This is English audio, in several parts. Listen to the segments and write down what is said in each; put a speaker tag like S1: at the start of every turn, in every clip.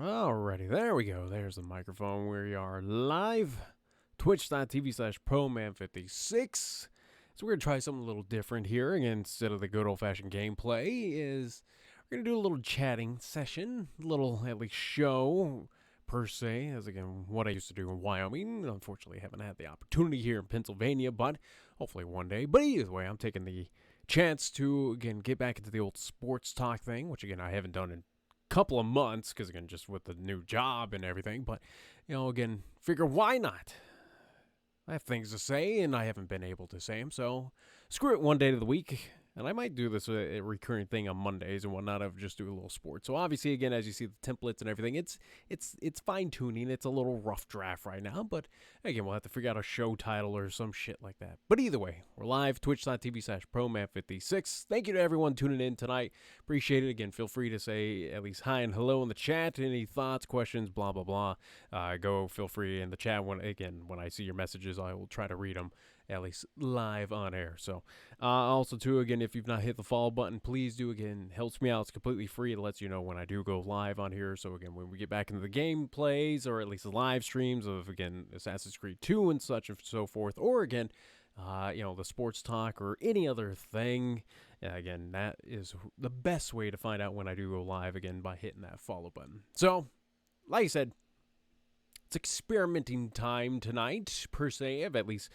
S1: Alrighty, there we go. There's the microphone. We are live. Twitch.tv/ProMan56. So we're going to try something a little different here. Again, instead of the good old-fashioned gameplay, we're going to do a little chatting session. A little, at least, show, per se, as again, what I used to do in Wyoming. Unfortunately, I haven't had the opportunity here in Pennsylvania, but hopefully one day. But either way, I'm taking the chance to, again, get back into the old sports talk thing, which, again, I haven't done in couple of months, because again, just with the new job and everything, but again, figure why not? I have things to say and I haven't been able to say them, so screw it one day of the week. And I might do this a recurring thing on Mondays and whatnot of just do a little sport. So obviously, again, as you see the templates and everything, it's fine tuning. It's a little rough draft right now, but again, we'll have to figure out a show title or some shit like that. But either way, we're live, twitch.tv/ProMan56. Thank you to everyone tuning in tonight. Appreciate it. Again, feel free to say at least hi and hello in the chat. Any thoughts, questions, blah, blah, blah. Feel free in the chat. When I see your messages, I will try to read them at least live on air. So also too, again, if you've not hit the follow button, please do. Again, helps me out. It's completely free. It lets you know when I do go live on here. So again, when we get back into the gameplays or at least the live streams of, again, Assassin's Creed 2 and such and so forth, or again, the sports talk or any other thing, again, that is the best way to find out when I do go live, again, by hitting that follow button. So like I said, it's experimenting time tonight, per se, of at least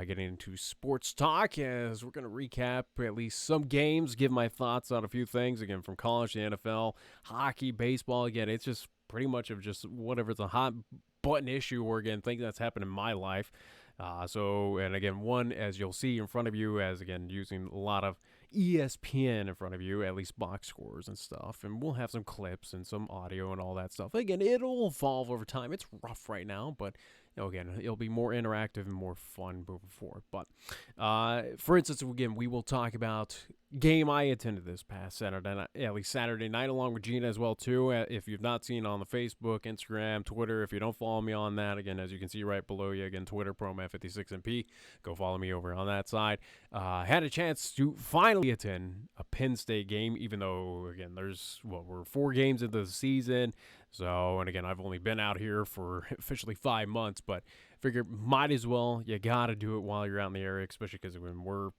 S1: getting into sports talk, as we're going to recap at least some games, give my thoughts on a few things, again, from college to NFL, hockey, baseball. Again, it's just pretty much of just whatever's a hot button issue or, again, thing that's happened in my life. And again, one, as you'll see in front of you, as again, using a lot of ESPN in front of you, at least box scores and stuff, and we'll have some clips and some audio and all that stuff. Again, it'll evolve over time. It's rough right now, but again, it'll be more interactive and more fun moving forward. But for instance, again, we will talk about game I attended this past Saturday night, at least Saturday night, along with Gina as well too. If you've not seen on the Facebook, Instagram, Twitter, if you don't follow me on that, again, as you can see right below you, again, Twitter, ProMan56MP, go follow me over on that side. Had a chance to finally attend a Penn State game, even though, again, we're 4 games into the season. So, and again, I've only been out here for officially 5 months, but figure might as well, you got to do it while you're out in the area, especially because when we're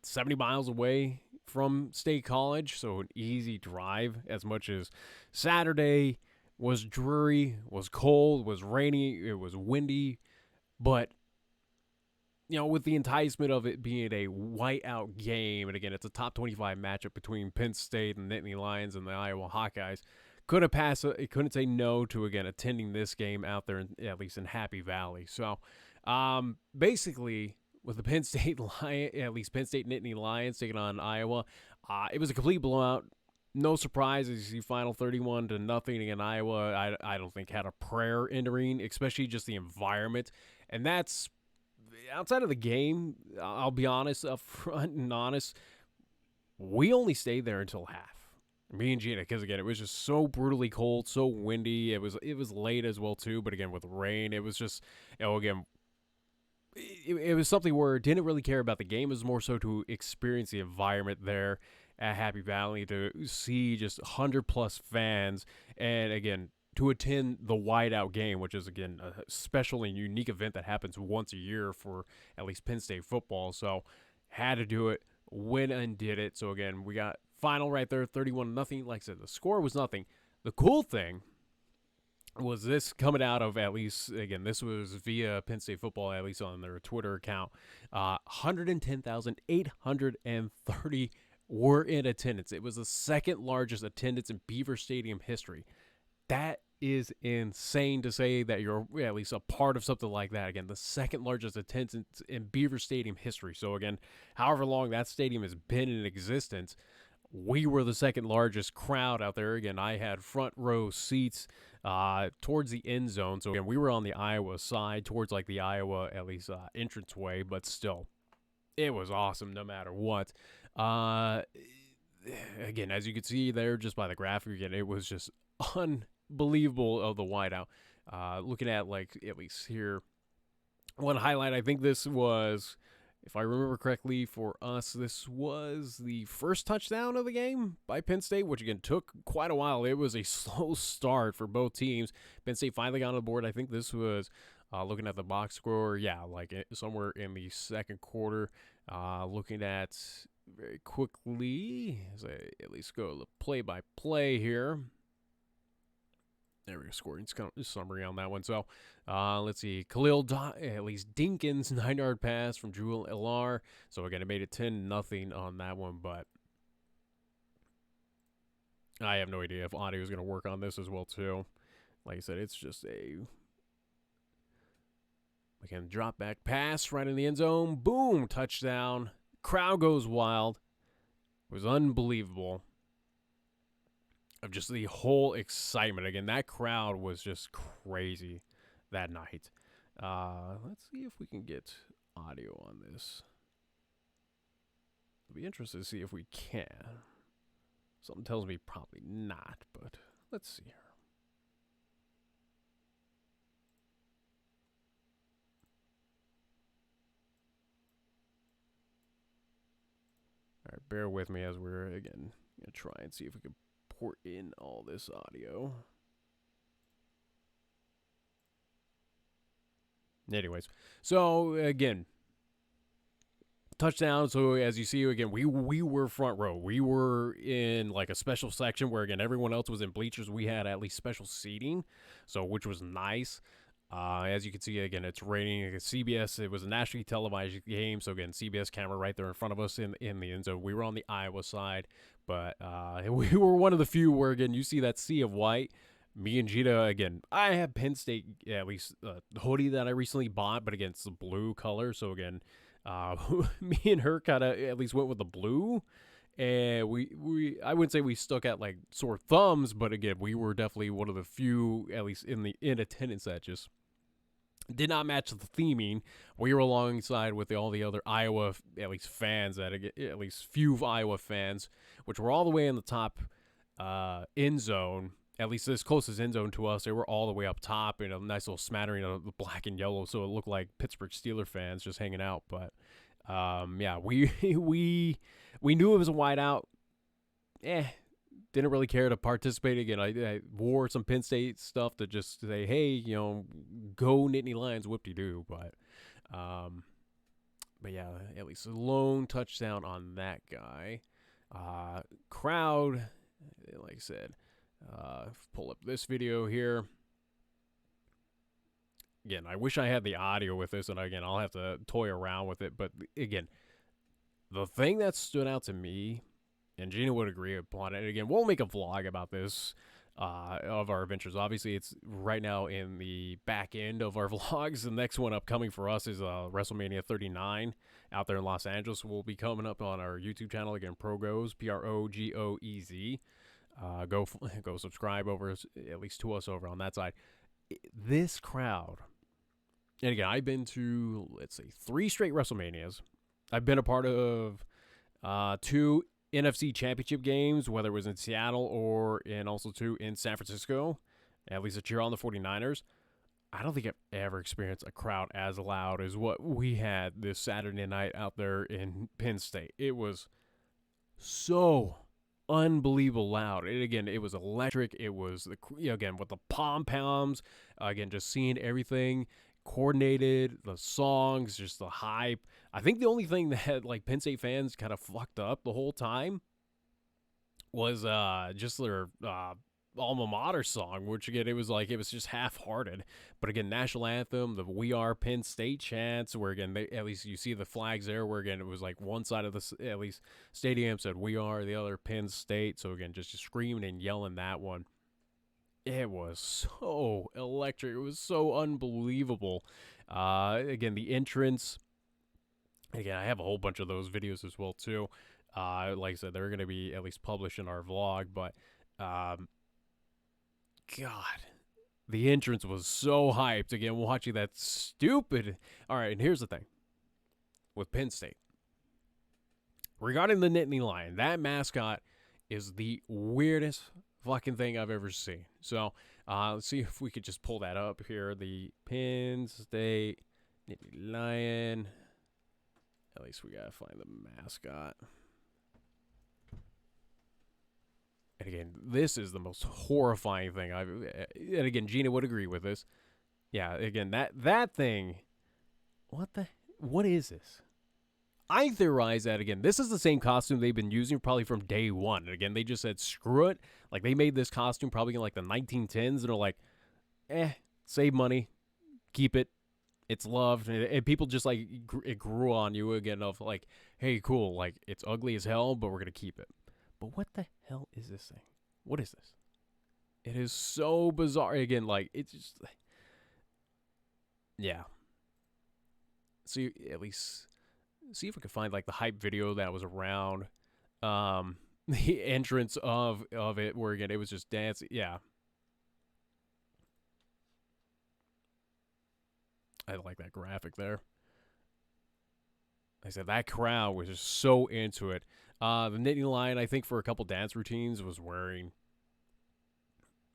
S1: 70 miles away from State College, so an easy drive. As much as Saturday was dreary, was cold, was rainy, it was windy, but with the enticement of it being a whiteout game, and again, it's a top 25 matchup between Penn State and Nittany Lions and the Iowa Hawkeyes, it couldn't say no to, again, attending this game out there, at least in Happy Valley. So, basically, with the Penn State Nittany Lions taking on Iowa, it was a complete blowout. No surprises. You see final 31-0 against Iowa. I don't think had a prayer entering, especially just the environment. And that's outside of the game. I'll be honest, up front and honest, we only stayed there until half. Me and Gina, because again, it was just so brutally cold, so windy. It was late as well too, but again, with rain, it was just, again, it was something where didn't really care about the game. It was more so to experience the environment there at Happy Valley, to see just 100+ fans, and again, to attend the whiteout game, which is, again, a special and unique event that happens once a year for at least Penn State football. So had to do it, went and did it. So again, we got final right there, 31-0. Like I said, the score was nothing. The cool thing was this coming out of, at least, again, this was via Penn State football, at least on their Twitter account, 110,830 were in attendance. It was the second largest attendance in Beaver Stadium history. That is insane to say that you're at least a part of something like that. Again, the second largest attendance in Beaver Stadium history. So again, however long that stadium has been in existence, we were the second largest crowd out there. Again, I had front row seats towards the end zone. So again, we were on the Iowa side, towards like the Iowa, at least, entranceway, but still, it was awesome no matter what. Again, as you can see there, just by the graphic, again, it was just unbelievable of the whiteout. Looking at, like, at least here, one highlight, I think this was If I remember correctly, for us, this was the first touchdown of the game by Penn State, which again took quite a while. It was a slow start for both teams. Penn State finally got on the board. I think this was, looking at the box score, yeah, like somewhere in the second quarter. Looking at very quickly, as I at least go the play-by-play here. There we go, scoring summary on that one. So, let's see. At least Dinkins, 9-yard pass from Drew Ellar. So, again, it made it 10-0 on that one, but I have no idea if audio is going to work on this as well, too. Like I said, it's just again, drop back pass right in the end zone. Boom, touchdown. Crowd goes wild. It was unbelievable. Of just the whole excitement. Again, that crowd was just crazy that night. Let's see if we can get audio on this. I'll be interested to see if we can. Something tells me probably not, but let's see here. All right, bear with me as we're, again, going to try and see if we can port in all this audio. Anyways, so again, touchdown. So as you see, again, we were front row. We were in like a special section where, again, everyone else was in bleachers. We had at least special seating, so which was nice. As you can see, again, it's raining. CBS, it was a nationally televised game, so again, CBS camera right there in front of us in the end zone. We were on the Iowa side, but we were one of the few where, again, you see that sea of white. Me and Gita, again, I have Penn State, at least the hoodie that I recently bought, but again, it's the blue color, so again, me and her kind of at least went with the blue. And I wouldn't say we stuck out like sore thumbs, but again, we were definitely one of the few, at least in attendance, that just did not match the theming. We were alongside with all the other Iowa, at least fans, at least few Iowa fans, which were all the way in the top end zone, at least as close as end zone to us. They were all the way up top in a nice little smattering of the black and yellow, so it looked like Pittsburgh Steelers fans just hanging out. But yeah, we knew it was a wideout. Didn't really care to participate. Again, I wore some Penn State stuff to just say, hey, you know, go Nittany Lions, whoop-de-doo. But yeah, at least a lone touchdown on that guy. Crowd, like I said, pull up this video here. Again, I wish I had the audio with this, and again, I'll have to toy around with it. But again, the thing that stood out to me, and Gina would agree upon it. Again, we'll make a vlog about this of our adventures. Obviously, it's right now in the back end of our vlogs. The next one upcoming for us is WrestleMania 39 out there in Los Angeles. Will be coming up on our YouTube channel. Again, Progoez, Progoez. Go subscribe over, at least to us over on that side. This crowd, and again, I've been to, let's see, 3 straight WrestleManias. I've been a part of 2 NFC Championship games, whether it was in Seattle or also 2 in San Francisco, at least to cheer on the 49ers. I don't think I've ever experienced a crowd as loud as what we had this Saturday night out there in Penn State. It was so unbelievable loud. And again, it was electric. It was, again, with the pom-poms, again, just seeing everything coordinated, the songs, just the hype. I think the only thing that like Penn State fans kind of fucked up the whole time was just their alma mater song, which again, it was just half-hearted. But again, national anthem, the "We Are Penn State" chants, where again, at least you see the flags there, where again, it was like one side of the at least stadium said "We Are," the other Penn State. So again, just screaming and yelling that one. It was so electric. It was so unbelievable. Again, the entrance. Again, I have a whole bunch of those videos as well, too. Like I said, they're going to be at least published in our vlog. But, God, the entrance was so hyped. Again, watching that stupid. All right, and here's the thing with Penn State. Regarding the Nittany Lion, that mascot is the weirdest fucking thing I've ever seen. So let's see if we could just pull that up here. The Penn State Nittany Lion. At least we gotta find the mascot. And again, this is the most horrifying thing I've. And again, Gina would agree with this. Yeah, again, that thing. What is this? I theorize that again. This is the same costume they've been using probably from day one. And again, they just said screw it. Like they made this costume probably in like the 1910s, and they're like, save money, keep it. It's loved, and people just like it grew on you again of like, hey, cool, like it's ugly as hell, but we're gonna keep it. But what the hell is this thing? What is this? It is so bizarre. Again, like it's just, yeah. So at least see if we can find like the hype video that was around, the entrance of it, where again it was just dancing. Yeah, I like that graphic there. Like I said, that crowd was just so into it. The Nittany Lion, I think, for a couple dance routines was wearing.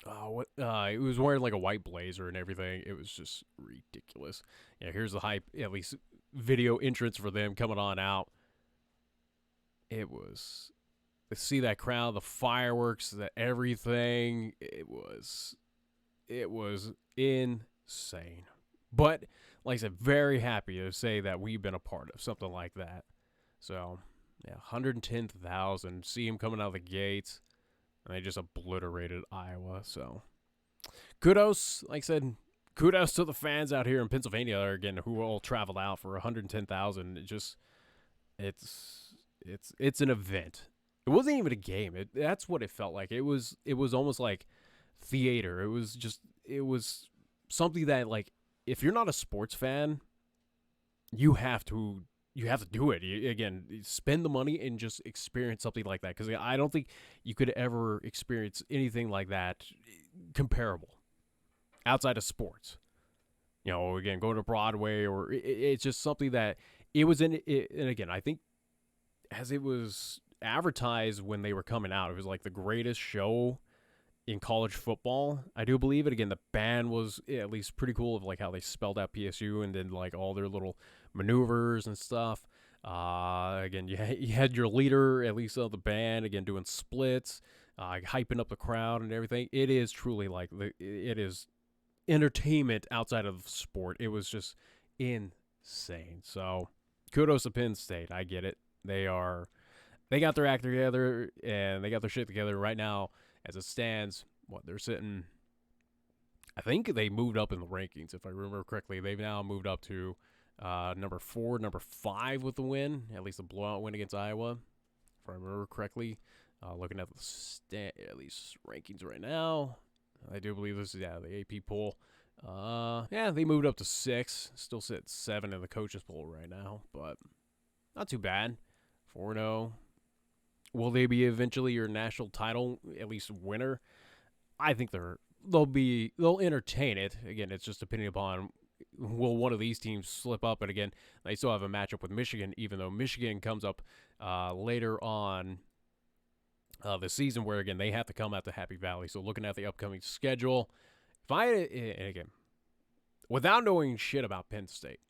S1: It was wearing like a white blazer and everything. It was just ridiculous. Yeah, here's the hype, at least video entrance for them coming on out. It was to see that crowd, the fireworks, the everything. It was insane. But like I said, very happy to say that we've been a part of something like that. So yeah, 110,000. See him coming out of the gates, and they just obliterated Iowa. So kudos, like I said, kudos to the fans out here in Pennsylvania again who all traveled out for 110,000. It's an event. It wasn't even a game. That's what it felt like. It was almost like theater. It was something that, like, if you're not a sports fan, you have to do it. Again, spend the money and just experience something like that, because I don't think you could ever experience anything like that comparable outside of sports. Again, going to Broadway, or it's just something that it was in it. And again, I think as it was advertised when they were coming out, it was like the greatest show in college football, I do believe it. Again, the band was at least pretty cool, of like how they spelled out PSU and then like all their little maneuvers and stuff. Again, you had your leader, at least of the band, again doing splits, hyping up the crowd and everything. It is truly like it is entertainment outside of sport. It was just insane. So kudos to Penn State. I get it. They got their act together and they got their shit together right now. As it stands, they're sitting, I think they moved up in the rankings, if I remember correctly. They've now moved up to number 4, number 5 with the win, at least a blowout win against Iowa, if I remember correctly. Looking at the at least rankings right now, I do believe this is, the AP poll. They moved up to 6, still sit 7 in the coaches poll right now, but not too bad. 4-0. Will they be eventually your national title, at least winner? I think they'll entertain it. Again, it's just depending upon, will one of these teams slip up? And again, they still have a matchup with Michigan, even though Michigan comes up later on the season, where again they have to come out to Happy Valley. So looking at the upcoming schedule, and again, without knowing shit about Penn State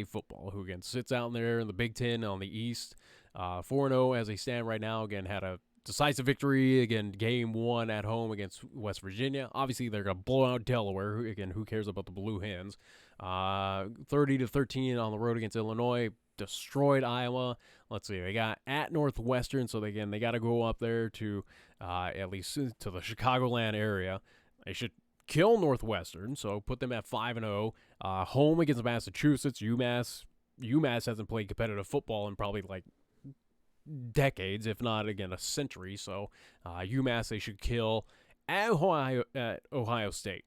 S1: football, who again sits out there in the Big Ten on the East. 4-0 as they stand right now. Again, had a decisive victory. Again, game 1 at home against West Virginia. Obviously, they're going to blow out Delaware. Again, who cares about the Blue Hens? 30-13 on the road against Illinois. Destroyed Iowa. Let's see. They got at Northwestern. So, again, they got to go up there to at least to the Chicagoland area. They should kill Northwestern. So, put them at 5-0. Home against Massachusetts. UMass hasn't played competitive football in probably like decades, if not again a century. So UMass they should kill. At Ohio State.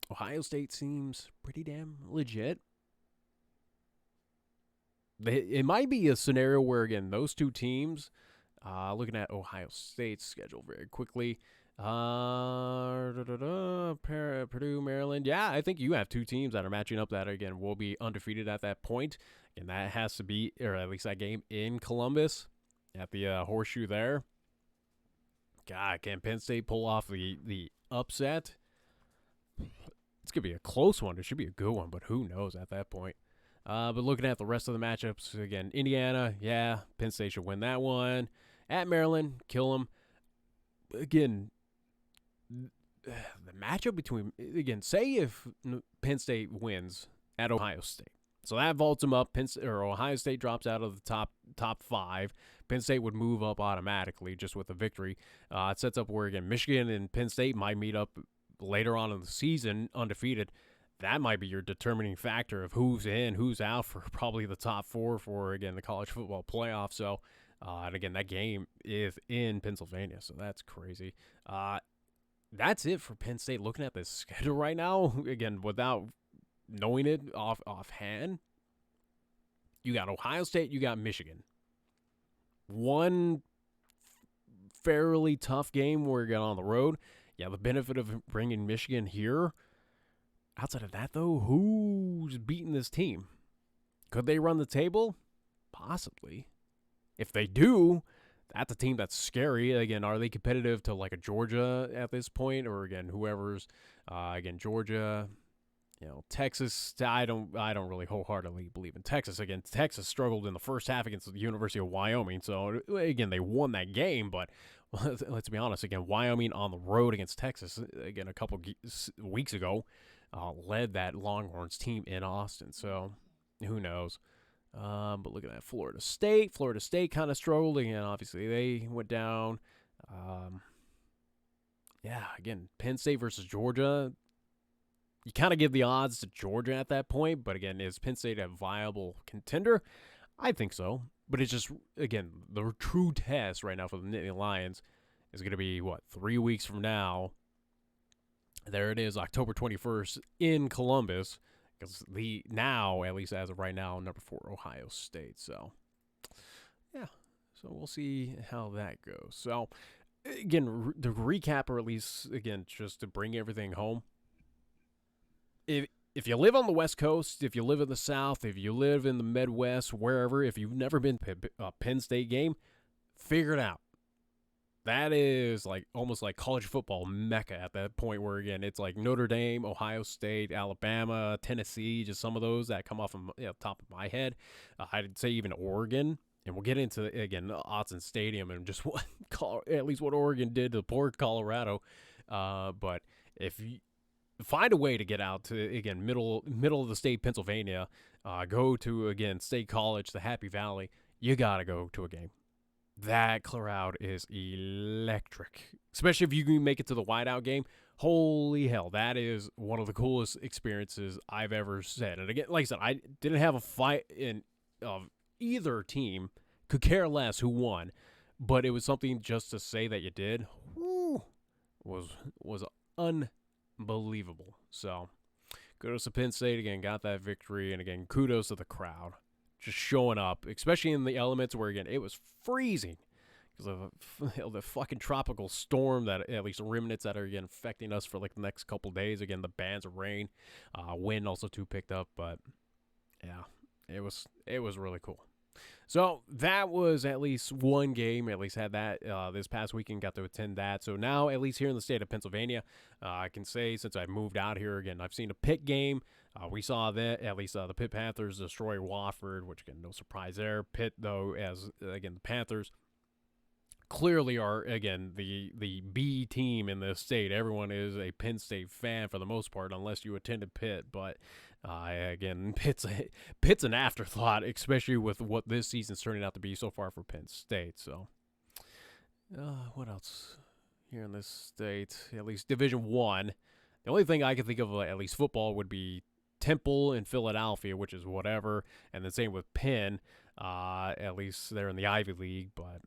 S1: Ohio State seems pretty damn legit. It might be a scenario where again those two teams, looking at Ohio State's schedule very quickly. Purdue, Maryland. Yeah, I think you have two teams that are matching up that again will be undefeated at that point, and that has to be, or at least that game in Columbus at the Horseshoe there. God, can Penn State pull off the upset? It's gonna be a close one. It should be a good one, but who knows at that point? But looking at the rest of the matchups, again, Indiana, yeah, Penn State should win that one. At Maryland, kill them. Again, the matchup between, again, say if Penn State wins at Ohio State. So that vaults them up. Ohio State drops out of the top 5. Penn State would move up automatically just with a victory. It sets up where, again, Michigan and Penn State might meet up later on in the season undefeated. That might be your determining factor of who's in, who's out for probably the top 4 for, again, the college football playoff. So, and again, that game is in Pennsylvania, so that's crazy. That's it for Penn State. Looking at this schedule right now, again, without knowing it offhand, you got Ohio State, you got Michigan. One fairly tough game where you get on the road. Yeah, the benefit of bringing Michigan here. Outside of that, though, who's beating this team? Could they run the table? Possibly. If they do, that's a team that's scary. Again, are they competitive to like a Georgia at this point, or again, whoever's again Georgia, Texas? I don't really wholeheartedly believe in Texas. Again, Texas struggled in the first half against the University of Wyoming. So again, they won that game, but let's be honest. Again, Wyoming on the road against Texas again a couple weeks ago led that Longhorns team in Austin. So who knows? But look at that, Florida State. Florida State kind of struggled again. Obviously, they went down. Yeah, again, Penn State versus Georgia. You kind of give the odds to Georgia at that point, but again, is Penn State a viable contender? I think so, but it's just, again, the true test right now for the Nittany Lions is going to be, 3 weeks from now. There it is, October 21st in Columbus. Because now, at least as of right now, number 4, Ohio State. So, yeah. So we'll see how that goes. So, again, the recap, or at least, again, just to bring everything home. If you live on the West Coast, if you live in the South, if you live in the Midwest, wherever, if you've never been to a Penn State game, figure it out. That is like almost like college football mecca at that point where, again, it's like Notre Dame, Ohio State, Alabama, Tennessee, just some of those that come off of top of my head. I'd say even Oregon. And we'll get into, again, Autzen Stadium and just at least what Oregon did to poor Colorado. But if you find a way to get out to, again, middle of the state, Pennsylvania, go to, again, State College, the Happy Valley, you got to go to a game. That crowd is electric, especially if you can make it to the whiteout game. Holy hell, that is one of the coolest experiences I've ever said. And again, like I said, I didn't have a fight of either team, could care less who won, but it was something just to say that you did. Woo, was unbelievable. So kudos to Penn State again, got that victory, and again, kudos to the crowd. Just showing up, especially in the elements where, again, it was freezing because of the fucking tropical storm that, at least remnants that are, again, affecting us for like the next couple days. Again, the bands of rain, wind also too picked up, but yeah, it was really cool. So that was at least one game. At least had that this past weekend. Got to attend that. So now, at least here in the state of Pennsylvania, I can say since I moved out here again, I've seen a Pitt game. We saw that at least the Pitt Panthers destroy Wofford, which again, no surprise there. Pitt, though, as again the Panthers clearly are, again, the B team in the state. Everyone is a Penn State fan for the most part, unless you attended Pitt. But again, Pitt's an afterthought, especially with what this season's turning out to be so far for Penn State. So, what else here in this state? At least Division I. The only thing I can think of, at least football, would be Temple in Philadelphia, which is whatever, and the same with Penn. At least they're in the Ivy League, but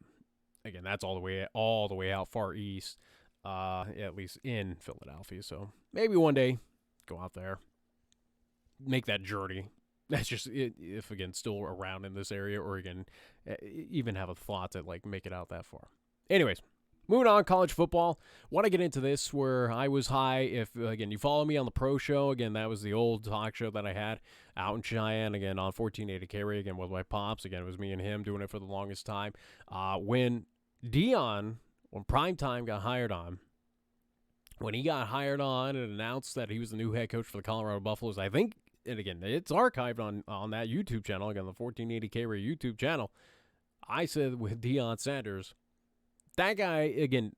S1: again, that's all the way out far east. At least in Philadelphia. So maybe one day go out there, make that journey. That's just it, if again still around in this area, or again even have a thought to like make it out that far. Anyways. Moving on, college football. Want to get into this where I was high. If, again, you follow me on the Pro Show, again, that was the old talk show that I had out in Cheyenne, again, on 1480 K-Ray, again, with my pops. Again, it was me and him doing it for the longest time. When Primetime got hired on, when he got hired on and announced that he was the new head coach for the Colorado Buffaloes, I think and again, it's archived on that YouTube channel, again, the 1480K Ray YouTube channel. I said with Deion Sanders, that guy, again,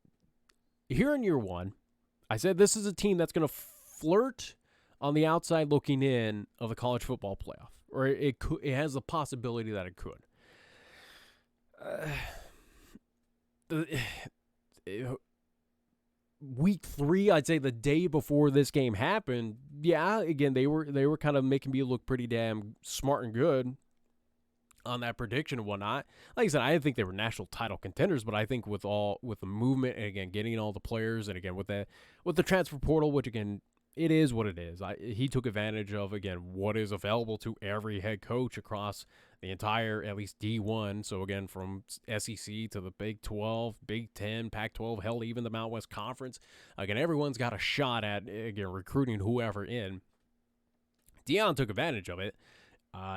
S1: here in year one, I said this is a team that's going to flirt on the outside looking in of the college football playoff, or it has the possibility that it could. Week 3, I'd say the day before this game happened, yeah, again, they were kind of making me look pretty damn smart and good on that prediction and whatnot. Like I said, I didn't think they were national title contenders, but I think with the movement and again getting all the players and again with the transfer portal, which again it is what it is. He took advantage of again what is available to every head coach across the entire at least D1. So again from SEC to the Big 12, Big 10, Pac-12, hell even the Mountain West Conference. Again, everyone's got a shot at again recruiting whoever in. Deion took advantage of it.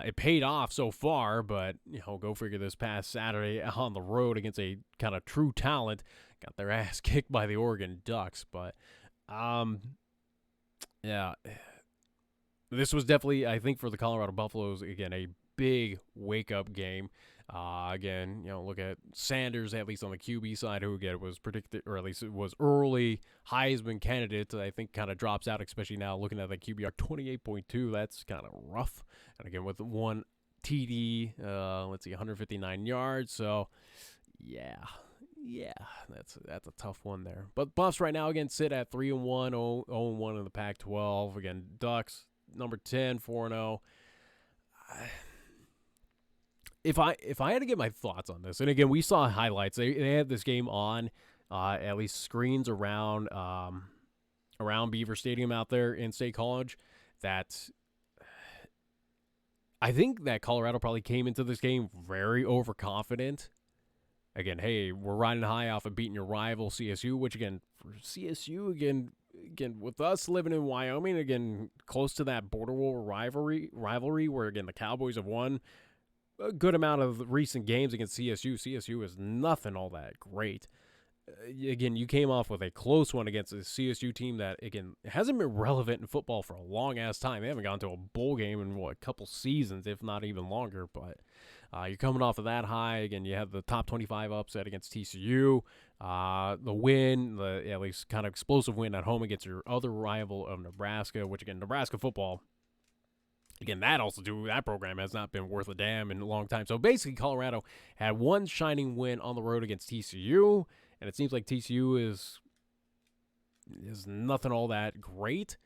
S1: It paid off so far, but, go figure, this past Saturday on the road against a kind of true talent, got their ass kicked by the Oregon Ducks. But, yeah, this was definitely, I think, for the Colorado Buffaloes, again, a big wake-up game. Again, look at Sanders, at least on the QB side, who, again, was predicted, or at least it was early Heisman candidate. I think kind of drops out, especially now looking at the QBR 28.2. That's kind of rough. And again, with one TD, 159 yards. So, yeah, that's a tough one there. But Buffs right now, again, sit at 3-1, 0-1 in the Pac-12. Again, Ducks, number 10, 4-0. If I had to get my thoughts on this, and again, we saw highlights. They had this game on, at least screens around Beaver Stadium out there in State College. That I think that Colorado probably came into this game very overconfident. Again, hey, we're riding high off of beating your rival CSU, which again for CSU again with us living in Wyoming, again close to that border war rivalry where again the Cowboys have won a good amount of recent games against CSU. CSU is nothing all that great. Again, you came off with a close one against a CSU team that, again, hasn't been relevant in football for a long-ass time. They haven't gone to a bowl game in, a couple seasons, if not even longer. But you're coming off of that high. Again, you have the top 25 upset against TCU. The win, at least kind of explosive win at home against your other rival of Nebraska, which, again, Nebraska football, again, that program has not been worth a damn in a long time. So basically, Colorado had one shining win on the road against TCU, and it seems like TCU is nothing all that great.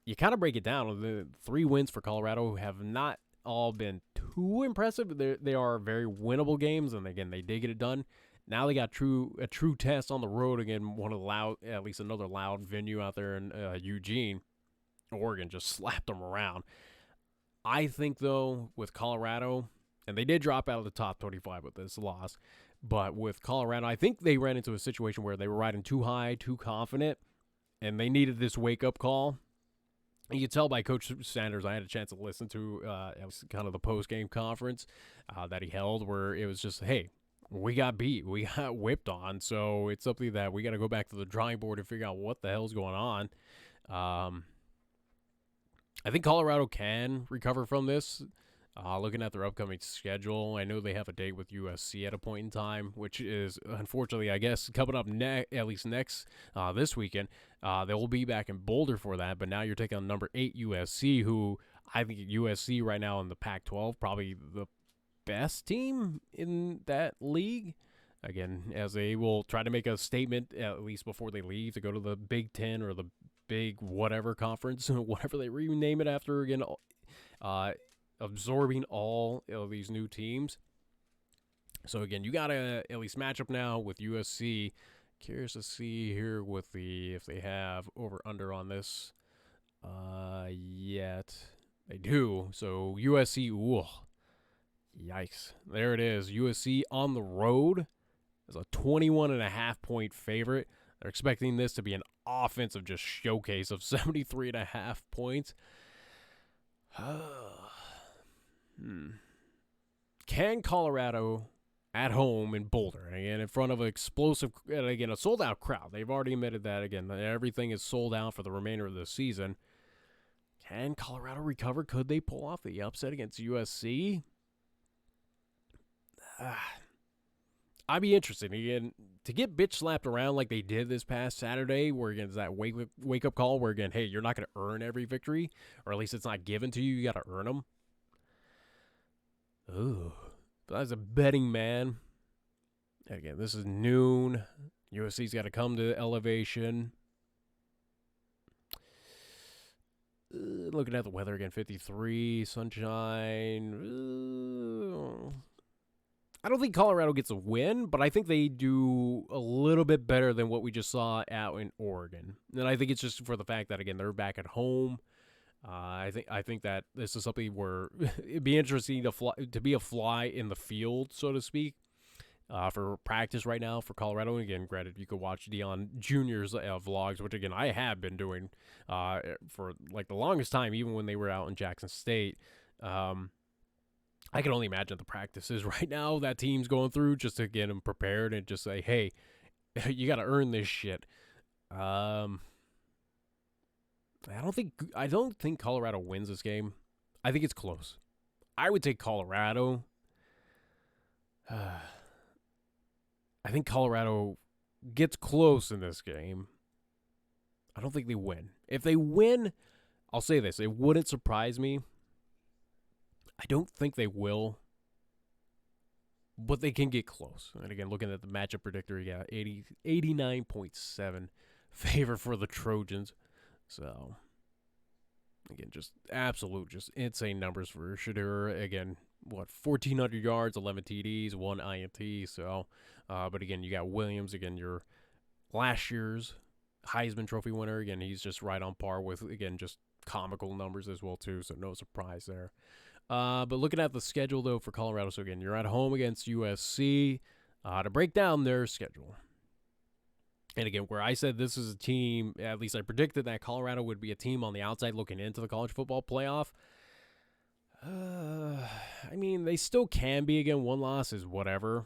S1: You kind of break it down. The 3 wins for Colorado have not all been too impressive. They are very winnable games, and again, they did get it done. Now they got a true test on the road again. At least another loud venue out there in Eugene. Oregon just slapped them around. I think, though, with Colorado, and they did drop out of the top 25 with this loss, but with Colorado, I think they ran into a situation where they were riding too high, too confident, and they needed this wake-up call. And you could tell by Coach Sanders, I had a chance to listen to kind of the post-game conference that he held, where it was just, hey, we got beat. We got whipped on, so it's something that we got to go back to the drawing board and figure out what the hell's going on. I think Colorado can recover from this. Looking at their upcoming schedule, I know they have a date with USC at a point in time, which is, unfortunately, I guess, coming up at least next this weekend. They will be back in Boulder for that, but now you're taking on number 8 USC, who I think USC right now in the Pac-12, probably the best team in that league. Again, as they will try to make a statement, at least before they leave, to go to the Big 10 or the Big whatever conference, whatever they rename it after, again, absorbing all of these new teams. So, again, you got to at least match up now with USC. Curious to see here with if they have over-under on this yet. They do. So, USC, ooh, yikes. There it is. USC on the road is a 21.5-point favorite. They're expecting this to be an offensive just showcase of 73.5 points. Can Colorado at home in Boulder, and again in front of an explosive, and again a sold-out crowd? They've already admitted that, again, everything is sold out for the remainder of the season. Can Colorado recover? Could they pull off the upset against USC? I'd be interested again to get bitch slapped around like they did this past Saturday, where again it's that wake up call where again, hey, you're not going to earn every victory, or at least it's not given to you. You got to earn them. Ooh, but as a betting man, again, this is noon. USC's got to come to elevation. Looking at the weather again, 53, sunshine. I don't think Colorado gets a win, but I think they do a little bit better than what we just saw out in Oregon. And I think it's just for the fact that, again, they're back at home. I think that this is something where it'd be interesting to be a fly in the field, so to speak, for practice right now for Colorado. And again, granted, you could watch Deion Jr.'s vlogs, which, again, I have been doing for, like, the longest time, even when they were out in Jackson State. I can only imagine the practices right now that team's going through just to get them prepared and just say, hey, you got to earn this shit. I don't think Colorado wins this game. I think it's close. I would take Colorado. I think Colorado gets close in this game. I don't think they win. If they win, I'll say this, it wouldn't surprise me. I don't think they will, but they can get close. And again, looking at the matchup predictor, yeah, 89.7 favor for the Trojans. So, again, just absolute, just insane numbers for Shedeur. Again, 1,400 yards, 11 TDs, 1 INT. So, but again, you got Williams, again, your last year's Heisman Trophy winner. Again, he's just right on par with, again, just comical numbers as well, too. So, no surprise there. But looking at the schedule, though, for Colorado, so again, you're at home against USC to break down their schedule. And again, where I said this is a team, at least I predicted that Colorado would be a team on the outside looking into the college football playoff. I mean, they still can be. Again, one loss is whatever.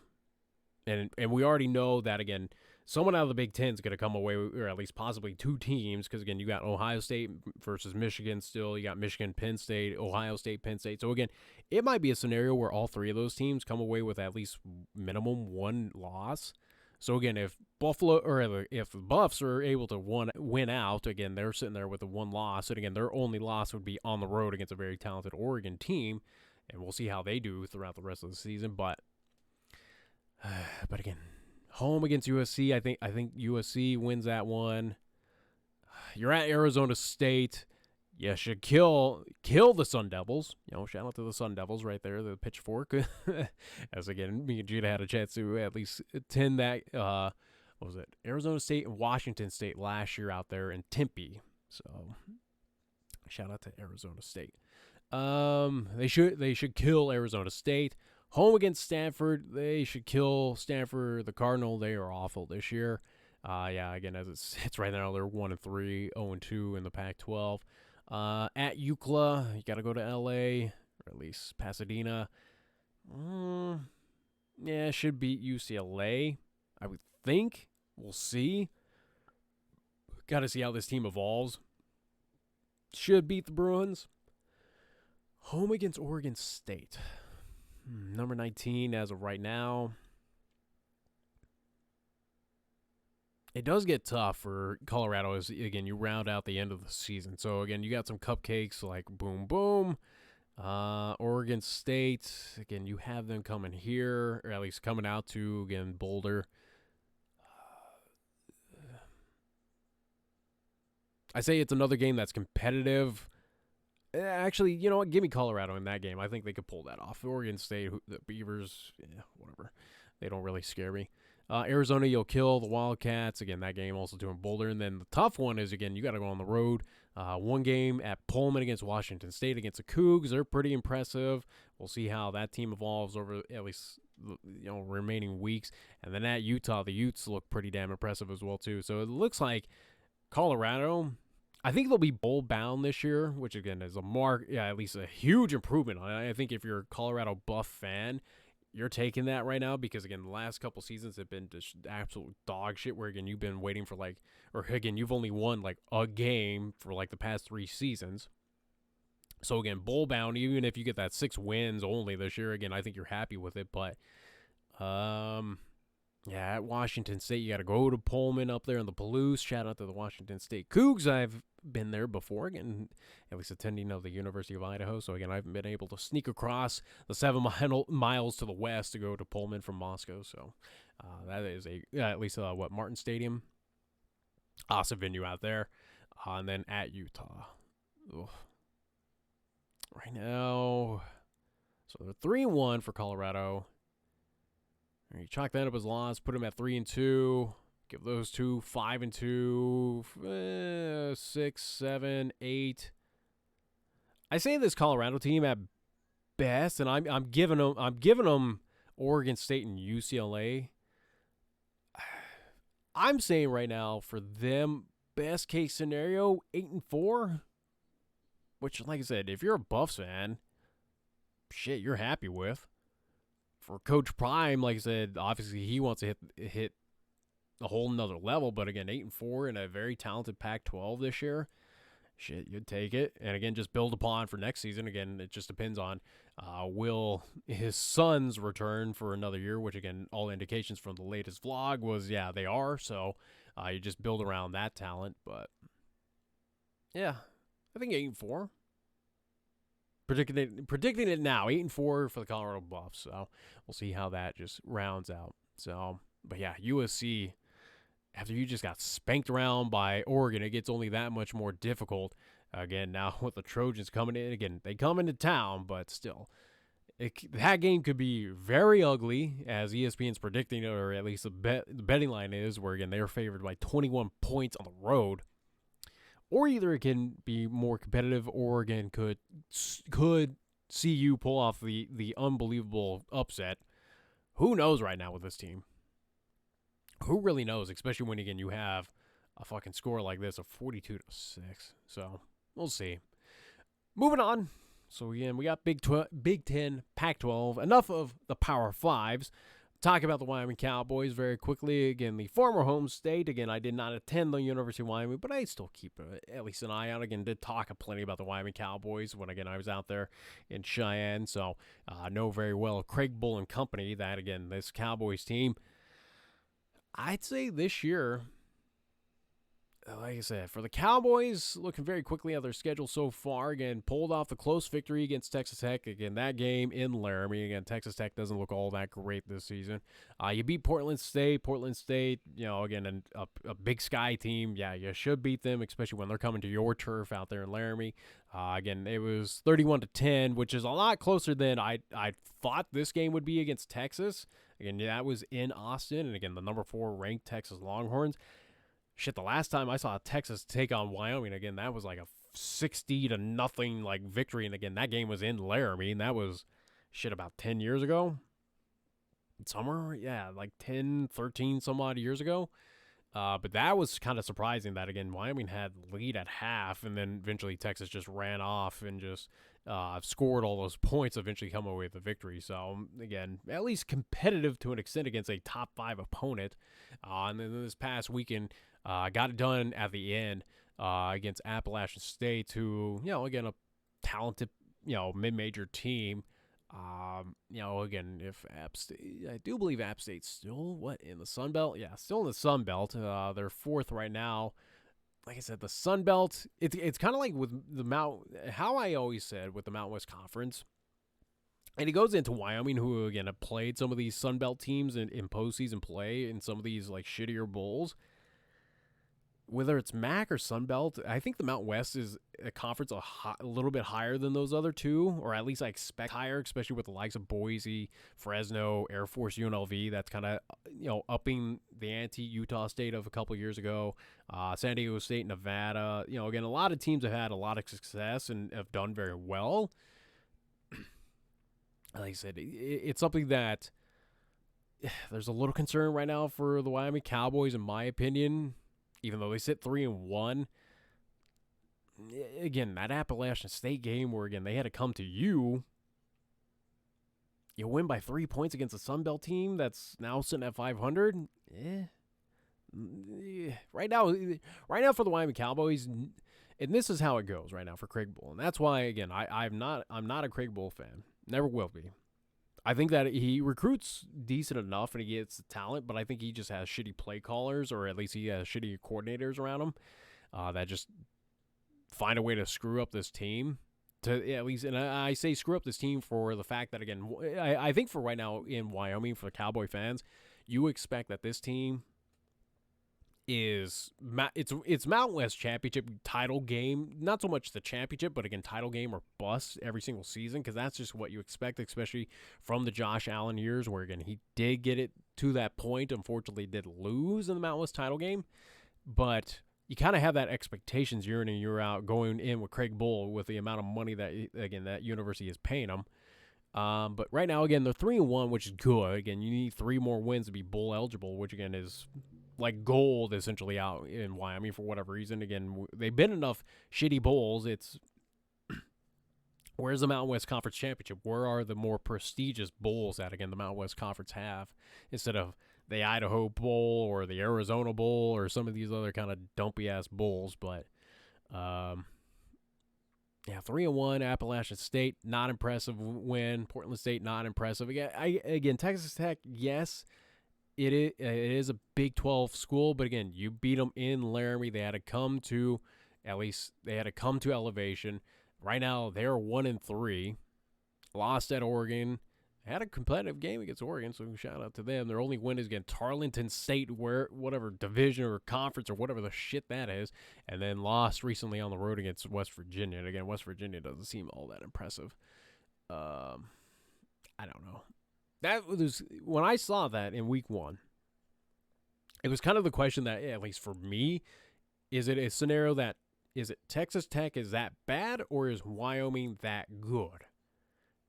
S1: And we already know that, again, someone out of the Big Ten is going to come away, or at least possibly two teams, because, again, you got Ohio State versus Michigan still. You got Michigan, Penn State, Ohio State, Penn State. So, again, it might be a scenario where all three of those teams come away with at least minimum one loss. So, again, if if the Buffs are able to win out, again, they're sitting there with a one loss. And, again, their only loss would be on the road against a very talented Oregon team. And we'll see how they do throughout the rest of the season. But again, home against USC, I think USC wins that one. You're at Arizona State. You should kill the Sun Devils. You know, shout out to the Sun Devils right there, the pitchfork. As again, me and Gina had a chance to at least attend that. What was it? Arizona State and Washington State last year out there in Tempe. So shout out to Arizona State. They should kill Arizona State. Home against Stanford, they should kill Stanford. The Cardinal, they are awful this year. Again, as it sits right now, they're 1-3, 0-2 in the Pac-12. At UCLA, you got to go to LA, or at least Pasadena. Should beat UCLA, I would think. We'll see. Got to see how this team evolves. Should beat the Bruins. Home against Oregon State. Number 19 as of right now. It does get tough for Colorado as, again, you round out the end of the season. So, again, you got some cupcakes like boom, boom. Oregon State, again, you have them coming here, or at least coming out to, again, Boulder. I say it's another game that's competitive. Actually, you know what? Give me Colorado in that game. I think they could pull that off. Oregon State, the Beavers, whatever. They don't really scare me. Arizona, you'll kill the Wildcats. Again, that game also doing Boulder. And then the tough one is, again, you got to go on the road. One game at Pullman against Washington State against the Cougs. They're pretty impressive. We'll see how that team evolves over at least remaining weeks. And then at Utah, the Utes look pretty damn impressive as well, too. So it looks like Colorado, I think they'll be bowl bound this year, which again is at least a huge improvement. I think if you're a Colorado Buff fan, you're taking that right now because again, the last couple seasons have been just absolute dog shit. Where again, you've been waiting for you've only won like a game for like the past 3 seasons. So again, bowl bound. Even if you get that 6 wins only this year, again, I think you're happy with it. But yeah, at Washington State, you got to go to Pullman up there in the Palouse. Shout out to the Washington State Cougs. I've been there before, again, at least attending of the University of Idaho. So, again, I've been able to sneak across the 7 miles to the west to go to Pullman from Moscow. So, that is at least Martin Stadium. Awesome venue out there. And then at Utah. Ugh. Right now, so they're 3-1 for Colorado. You chalk that up as loss, put them at 3-2. Give those two 5-2, 6, 7, 8. I say this Colorado team at best, and I'm giving them Oregon State and UCLA. I'm saying right now for them, best case scenario, 8-4. Which, like I said, if you're a Buffs fan, shit, you're happy with. For Coach Prime, like I said, obviously he wants to hit a whole nother level. But again, 8-4 in a very talented Pac-12 this year, shit, you'd take it. And again, just build upon for next season. Again, it just depends on will his sons return for another year, which again, all indications from the latest vlog was, yeah, they are. So you just build around that talent. But yeah, I think 8-4. Predicting it now, 8-4 for the Colorado Buffs. So we'll see how that just rounds out. So, but yeah, USC, after you just got spanked around by Oregon, it gets only that much more difficult. Again, now with the Trojans coming in, again, they come into town, but still, that game could be very ugly, as ESPN's predicting, or at least the betting line is, where again, they're favored by 21 points on the road. Or either it can be more competitive, or again could see you pull off the unbelievable upset. Who knows right now with this team? Who really knows? Especially when again you have a fucking score like this of 42-6. So we'll see. Moving on. So again, we got Big 10, Pac-12. Enough of the Power Fives. Talk about the Wyoming Cowboys very quickly. Again, the former home state. Again, I did not attend the University of Wyoming, but I still keep at least an eye out. Again, did talk plenty about the Wyoming Cowboys when, again, I was out there in Cheyenne. So, know very well Craig Bull and company that, again, this Cowboys team, I'd say this year, like I said, for the Cowboys, looking very quickly at their schedule so far, again, pulled off the close victory against Texas Tech. Again, that game in Laramie. Again, Texas Tech doesn't look all that great this season. You beat Portland State. Portland State, again, a Big Sky team. Yeah, you should beat them, especially when they're coming to your turf out there in Laramie. Again, it was 31-10, which is a lot closer than I thought this game would be against Texas. Again, that was in Austin, and again, the number 4 ranked Texas Longhorns. Shit, the last time I saw Texas take on Wyoming, again, that was like a 60-0 like victory. And again, that game was in Laramie, and that was, about 10 years ago. Somewhere, yeah, like 10, 13 some odd years ago. But that was kind of surprising that, again, Wyoming had lead at half, and then eventually Texas just ran off and just scored all those points, eventually come away with the victory. So, again, at least competitive to an extent against a top 5 opponent. And then this past weekend, got it done at the end against Appalachian State, who, again, a talented, mid-major team. Again, if App State, I do believe App State's still, in the Sun Belt? Yeah, still in the Sun Belt. They're 4th right now. Like I said, the Sun Belt, it's kind of like with how I always said with the Mountain West Conference. And he goes into Wyoming, who, again, have played some of these Sun Belt teams in postseason play in some of these, like, shittier bowls. Whether it's MAC or Sun Belt, I think the Mountain West is a conference a little bit higher than those other two, or at least I expect higher, especially with the likes of Boise, Fresno, Air Force, UNLV. That's kind of, upping the ante. Utah State of a couple years ago, San Diego State, Nevada. Again, a lot of teams have had a lot of success and have done very well. Like I said, it's something that there's a little concern right now for the Wyoming Cowboys, in my opinion. Even though they sit 3-1, again, that Appalachian State game where, again, they had to come to you. You win by 3 points against a Sun Belt team that's now sitting at 500. Right now for the Wyoming Cowboys, And this is how it goes right now for Craig Bull. And that's why, again, I'm not a Craig Bull fan. Never will be. I think that he recruits decent enough and he gets the talent, but I think he just has shitty play callers, or at least he has shitty coordinators around him that just find a way to screw up this team. At least, and I say screw up this team for the fact that, again, I think for right now in Wyoming, for the Cowboy fans, you expect that this team it's Mountain West championship title game, not so much the championship, but again, title game or bust every single season, because that's just what you expect, especially from the Josh Allen years, where again he did get it to that point. Unfortunately, did lose in the Mountain West title game, but you kind of have that expectations year in and year out going in with Craig Bull with the amount of money that, again, that university is paying him. But right now, again, they're 3-1, which is good. Again, you need 3 more wins to be bowl eligible, which again is like gold essentially out in Wyoming for whatever reason. Again, they've been enough shitty bowls. It's where's the Mountain West Conference Championship? Where are the more prestigious bowls that, again, the Mountain West Conference have, instead of the Idaho Bowl or the Arizona Bowl or some of these other kind of dumpy-ass bowls? But, yeah, 3-1, Appalachian State, not impressive win. Portland State, not impressive. Again, Texas Tech, yes, it is a Big 12 school, but again, you beat them in Laramie. They had to come to elevation. Right now, they're 1-3. Lost at Oregon. Had a competitive game against Oregon, so shout out to them. Their only win is against Tarleton State, whatever division or conference or whatever the shit that is, and then lost recently on the road against West Virginia. And again, West Virginia doesn't seem all that impressive. I don't know. That was when I saw that in week 1. It was kind of the question that, at least for me, is it a scenario that is it Texas Tech is that bad, or is Wyoming that good?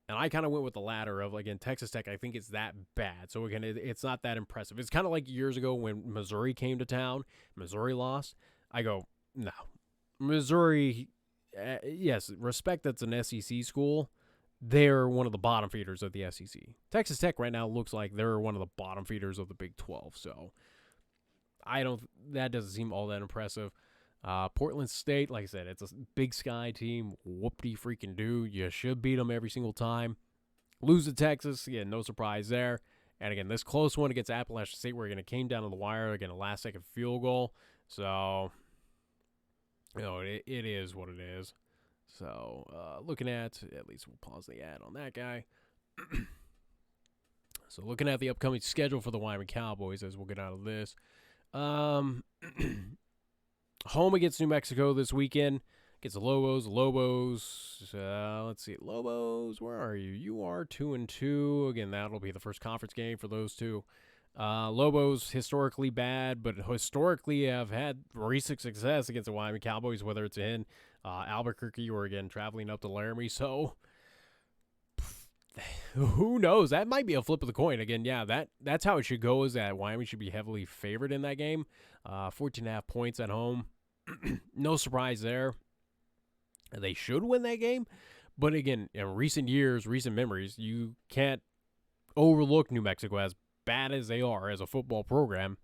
S1: And I kind of went with the latter of, again, Texas Tech, I think it's that bad. So, again, it's not that impressive. It's kind of like years ago when Missouri came to town. Missouri lost. I go, no. Missouri, yes, respect that's an SEC school. They're one of the bottom feeders of the SEC. Texas Tech right now looks like they're one of the bottom feeders of the Big 12. So, that doesn't seem all that impressive. Portland State, like I said, it's a Big Sky team. Whoop-de-freaking-do. You should beat them every single time. Lose to Texas, yeah, no surprise there. And again, this close one against Appalachian State, where again it came down to the wire, again, a last-second field goal. So, it is what it is. So, looking at least we'll pause the ad on that guy. So, looking at the upcoming schedule for the Wyoming Cowboys as we'll get out of this. Home against New Mexico this weekend. Against the Lobos. Let's see. Lobos, where are you? You are 2-2. Again, that'll be the first conference game for those two. Lobos, historically bad, but historically have had recent success against the Wyoming Cowboys, whether it's in Albuquerque or, again, traveling up to Laramie. So, who knows? That might be a flip of the coin. Again, yeah, that's how it should go, is that Wyoming should be heavily favored in that game. 14.5 points at home. No surprise there. They should win that game. But again, in recent memories, you can't overlook New Mexico. As bad as they are as a football program,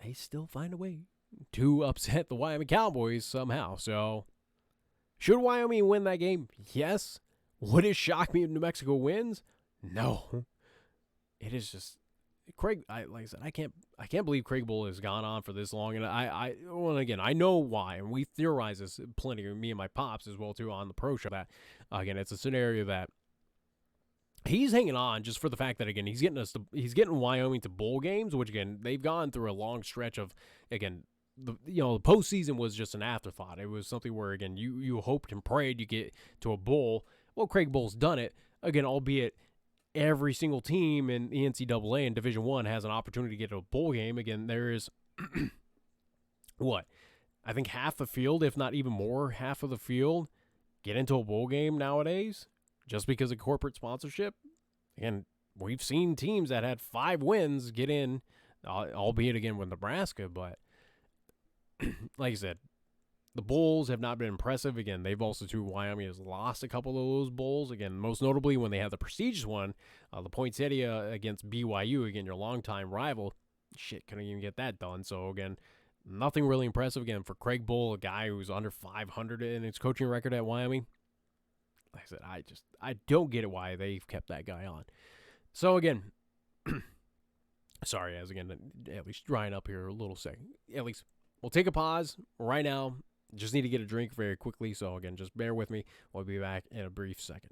S1: they still find a way to upset the Wyoming Cowboys somehow. So, should Wyoming win that game? Yes. Would it shock me if New Mexico wins? No. It is just Craig. Like I said, I can't believe Craig Bull has gone on for this long. And I know why, and we theorize this plenty. Me and my pops as well too on the pro show. That again, it's a scenario that he's hanging on just for the fact that, again, he's getting Wyoming to bowl games, which, again, they've gone through a long stretch of, again, the postseason was just an afterthought. It was something where, again, you hoped and prayed you get to a bowl. Well, Craig Bull's done it, again, albeit every single team in the NCAA and Division I has an opportunity to get to a bowl game. Again, there is, I think half the field, if not even more, half of the field get into a bowl game nowadays just because of corporate sponsorship. And we've seen teams that had 5 wins get in, albeit, again, with Nebraska. But like I said, the Bulls have not been impressive. Again, they've also, too, Wyoming has lost a couple of those bowls. Again, most notably when they had the prestigious one, the Poinsettia against BYU, again, your longtime rival. Shit, couldn't even get that done. So, again, Nothing really impressive again for Craig Bull, a guy who's under 500 in his coaching record at Wyoming. Like I said, I don't get it why they've kept that guy on. So again, sorry, as again, at least drying up here a little second. At least we'll take a pause right now. Just need to get a drink very quickly. So again, just bear with me. We'll be back in a brief second.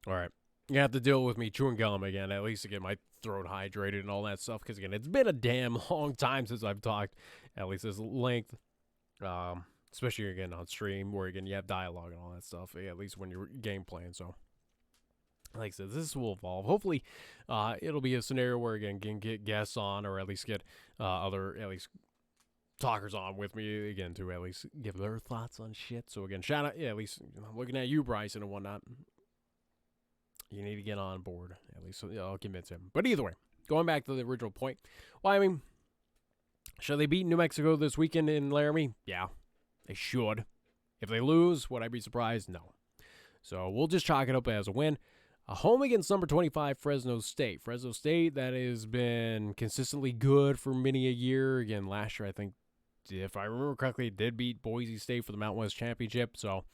S1: All right. You have to deal with me chewing gum again, at least to get my throat hydrated and all that stuff. Because, again, it's been a damn long time since I've talked, at least this length. Especially, again, on stream, where, again, you have dialogue and all that stuff, at least when you're game playing. So, like I said, this will evolve. Hopefully, it'll be a scenario where, again, can get guests on or at least get other, at least, talkers on with me, again, to at least give their thoughts on shit. So, again, shout out, at least, looking at you, Bryson, and whatnot. You need to get on board. At least I'll convince him. But either way, going back to the original point. Well, I mean, should they beat New Mexico this weekend in Laramie? Yeah, they should. If they lose, would I be surprised? No. So we'll just chalk it up as a win. A home against number 25, Fresno State. Fresno State, that has been consistently good for many a year. Again, last year, I think, if I remember correctly, did beat Boise State for the Mountain West Championship. So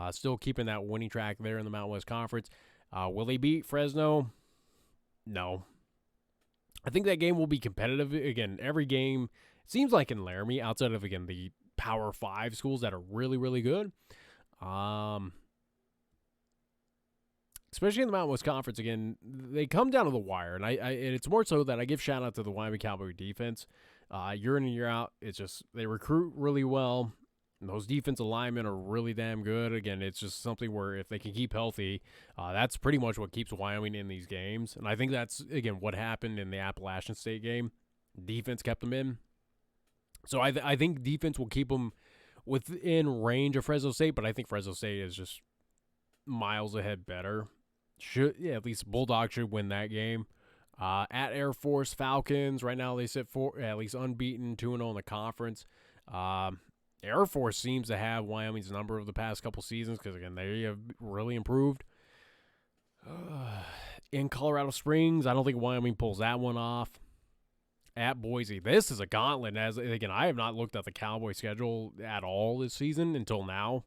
S1: still keeping that winning track there in the Mountain West Conference. Will they beat Fresno? No. I think that game will be competitive. Again, every game, it seems like in Laramie, outside of, again, the Power 5 schools that are really, really good. Especially in the Mountain West Conference, again, they come down to the wire. And and it's more so that I give shout out to the Wyoming Cowboy defense. Year in and year out, it's just they recruit really well. And those defensive linemen are really damn good. Again, it's just something where if they can keep healthy, that's pretty much what keeps Wyoming in these games. And I think that's, again, what happened in the Appalachian State game. Defense kept them in. So I think defense will keep them within range of Fresno State, but I think Fresno State is just miles ahead better. At least Bulldogs should win that game. At Air Force Falcons, right now they sit for at least unbeaten, 2-0 in the conference. Air Force seems to have Wyoming's number of the past couple seasons because, again, they have really improved. In Colorado Springs, I don't think Wyoming pulls that one off. At Boise, this is a gauntlet. As again, I have not looked at the Cowboy schedule at all this season until now.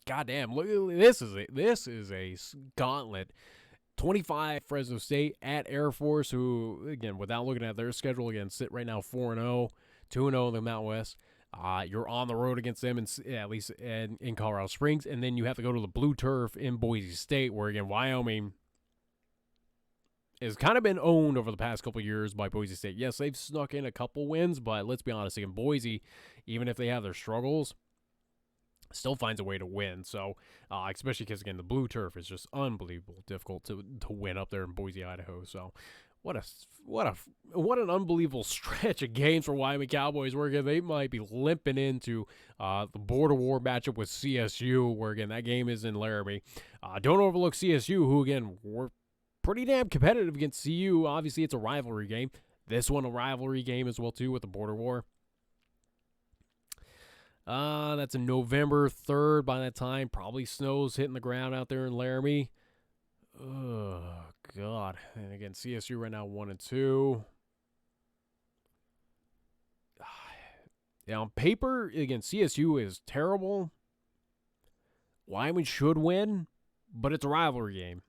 S1: Goddamn, look, this is a gauntlet. 25 Fresno State at Air Force, who, again, without looking at their schedule, again, sit right now 4-0, 2-0 in the Mountain West. You're on the road against them, at least in Colorado Springs, and then you have to go to the blue turf in Boise State, where, again, Wyoming has kind of been owned over the past couple of years by Boise State. Yes, they've snuck in a couple wins, but let's be honest, again, Boise, even if they have their struggles, still finds a way to win. So, especially because, again, the blue turf is just unbelievable difficult to win up there in Boise, Idaho. So, what an unbelievable stretch of games for Wyoming Cowboys, where, again, they might be limping into the border war matchup with CSU, where, again, that game is in Laramie. Don't overlook CSU, who, again, were pretty damn competitive against CU. Obviously, it's a rivalry game. This one a rivalry game as well, too, with the border war. That's a November 3rd by that time. Probably snow's hitting the ground out there in Laramie. Oh, God. And again, CSU right now 1-2. Yeah, on paper, again, CSU is terrible. Wyoming should win, but it's a rivalry game.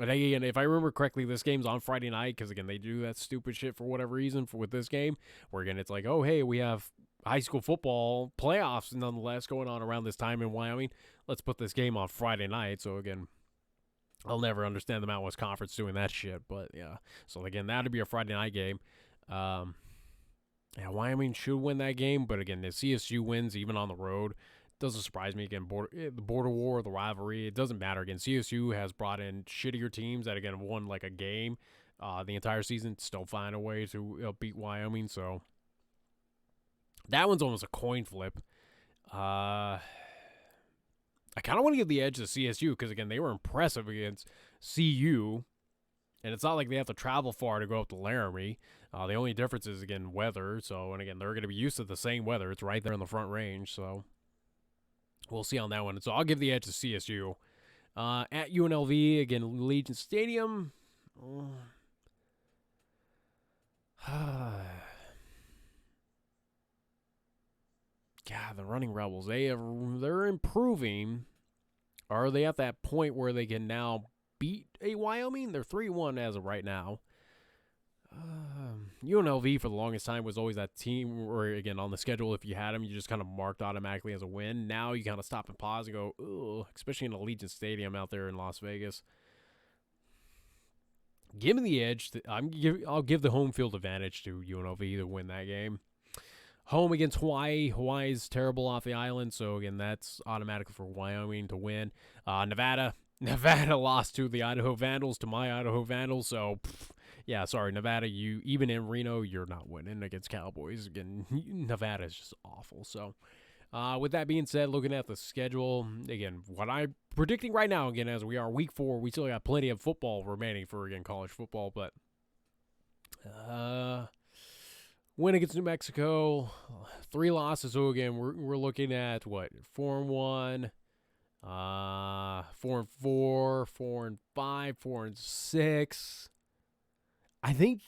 S1: But again, if I remember correctly, this game's on Friday night because, again, they do that stupid shit for whatever reason with this game where, again, it's like, oh, hey, we have high school football playoffs nonetheless going on around this time in Wyoming. Let's put this game on Friday night. So, again, I'll never understand the Mountain West Conference doing that shit. But, yeah. So, again, that'd be a Friday night game. Yeah, Wyoming should win that game. But, again, if CSU wins even on the road, doesn't surprise me. Again, the border war, the rivalry, it doesn't matter. Again, CSU has brought in shittier teams that, again, won like a game the entire season, still find a way to beat Wyoming. So that one's almost a coin flip. I kind of want to give the edge to CSU because, again, they were impressive against CU. And it's not like they have to travel far to go up to Laramie. The only difference is, again, weather. So, and again, they're going to be used to the same weather. It's right there in the Front Range. So we'll see on that one. So I'll give the edge to CSU. At UNLV, again, Legion Stadium. God, the Running Rebels, they're improving. Are they at that point where they can now beat a Wyoming? They're 3-1 as of right now. UNLV for the longest time was always that team where, again, on the schedule, if you had them, you just kind of marked automatically as a win. Now you kind of stop and pause and go, ugh, especially in Allegiant Stadium out there in Las Vegas. Give me the edge. I'll give the home field advantage to UNLV to win that game. Home against Hawaii. Hawaii's terrible off the island, so, again, that's automatic for Wyoming to win. Nevada lost to the Idaho Vandals, to my Idaho Vandals, so yeah, sorry, Nevada, you even in Reno, you're not winning against Cowboys. Again, Nevada is just awful. So, with that being said, looking at the schedule, again, what I'm predicting right now, again, as we are week 4, we still got plenty of football remaining for, again, college football, but win against New Mexico, 3 losses. So, again, we're looking at, what, 4-1, 4-4, 4-5, 4-6. I think,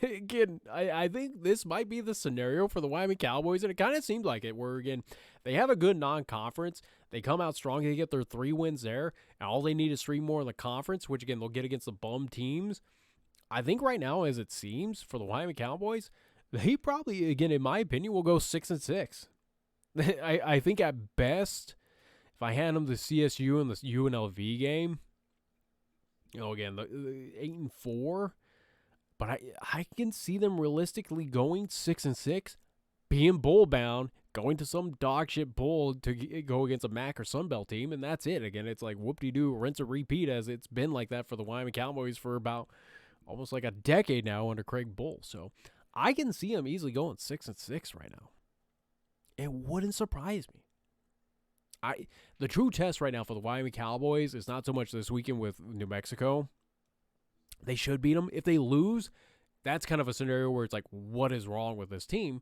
S1: again, I think this might be the scenario for the Wyoming Cowboys, and it kind of seems like it, where, again, they have a good non-conference. They come out strong. They get their 3 wins there, and all they need is 3 more in the conference, which, again, they'll get against the bum teams. I think right now, as it seems, for the Wyoming Cowboys, they probably, again, in my opinion, will go 6-6. I think at best, if I hand them the CSU and the UNLV game, again, the 8-4, but I can see them realistically going 6-6, being bowl bound, going to some dog shit bowl to go against a MAC or Sunbelt team, and that's it. Again, it's like whoop-de-doo, rinse and repeat, as it's been like that for the Wyoming Cowboys for about almost like a decade now under Craig Bull. So I can see them easily going 6-6 right now. It wouldn't surprise me. The true test right now for the Wyoming Cowboys is not so much this weekend with New Mexico. They should beat them. If they lose, that's kind of a scenario where it's like, what is wrong with this team?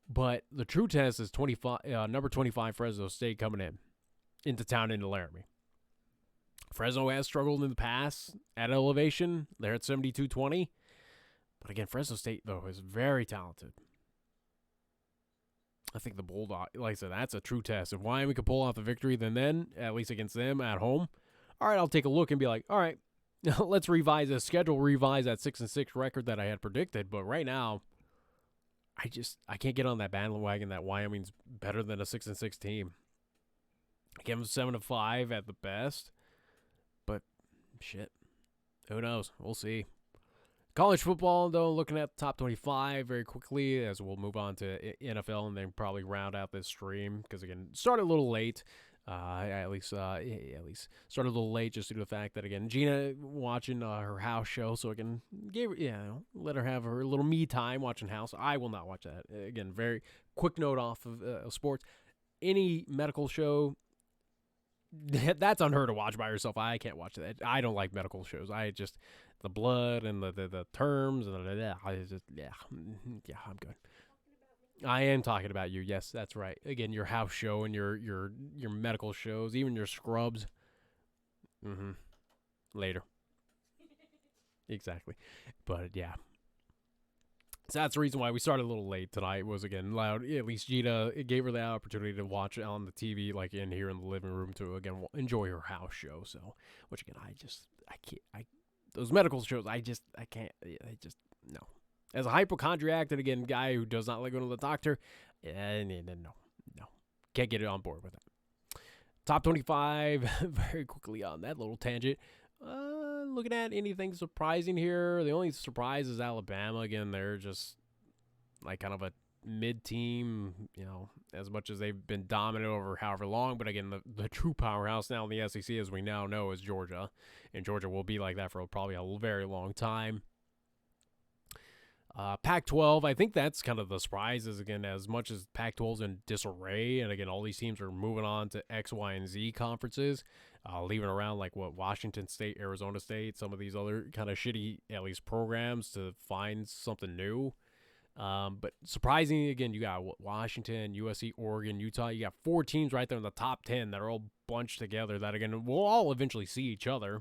S1: But the true test is number 25 Fresno State coming into town into Laramie. Fresno has struggled in the past at elevation. They're at 72-20. But again, Fresno State, though, is very talented. I think the Bulldog, like I said, that's a true test. If Wyoming could pull off the victory, then, at least against them at home, all right, I'll take a look and be like, all right, let's revise that 6-6 record that I had predicted. But right now, I can't get on that bandwagon that Wyoming's better than a 6-6 team. I give them 7-5 at the best, but shit, who knows? We'll see. College football, though, looking at the top 25 very quickly as we'll move on to NFL and then probably round out this stream because, again, started a little late. At least started a little late just due to the fact that, again, Gina watching her house show, so I can let her have her little me time watching House. I will not watch that. Again, very quick note off of sports. Any medical show, that's unheard to watch by yourself. I can't watch that. I don't like medical shows. The blood and the terms and I'm good. I am talking about you. Yes, that's right. Again, your house show and your medical shows, even your scrubs. Later. Exactly. But yeah. So that's the reason why we started a little late tonight. Was again loud. At least Gina, it gave her the opportunity to watch it on the TV, like in here in the living room, to again enjoy her house show. So, which again, I can't. Those medical shows, I can't. I just no. As a hypochondriac, and again, guy who does not like going to the doctor, no, can't get it on board with that. Top 25, very quickly on that little tangent. Looking at anything surprising here, the only surprise is Alabama. Again, they're just like kind of a mid-team, as much as they've been dominant over however long. But again, the true powerhouse now in the SEC, as we now know, is Georgia. And Georgia will be like that for probably a very long time. Pac-12, I think that's kind of the surprise is, again, as much as Pac-12's in disarray, and again, all these teams are moving on to X, Y, and Z conferences, leaving around like Washington State, Arizona State, some of these other kind of shitty, at least, programs to find something new. But surprisingly, again, you got Washington, USC, Oregon, Utah. You got 4 teams right there in the top 10 that are all bunched together that, again, will all eventually see each other.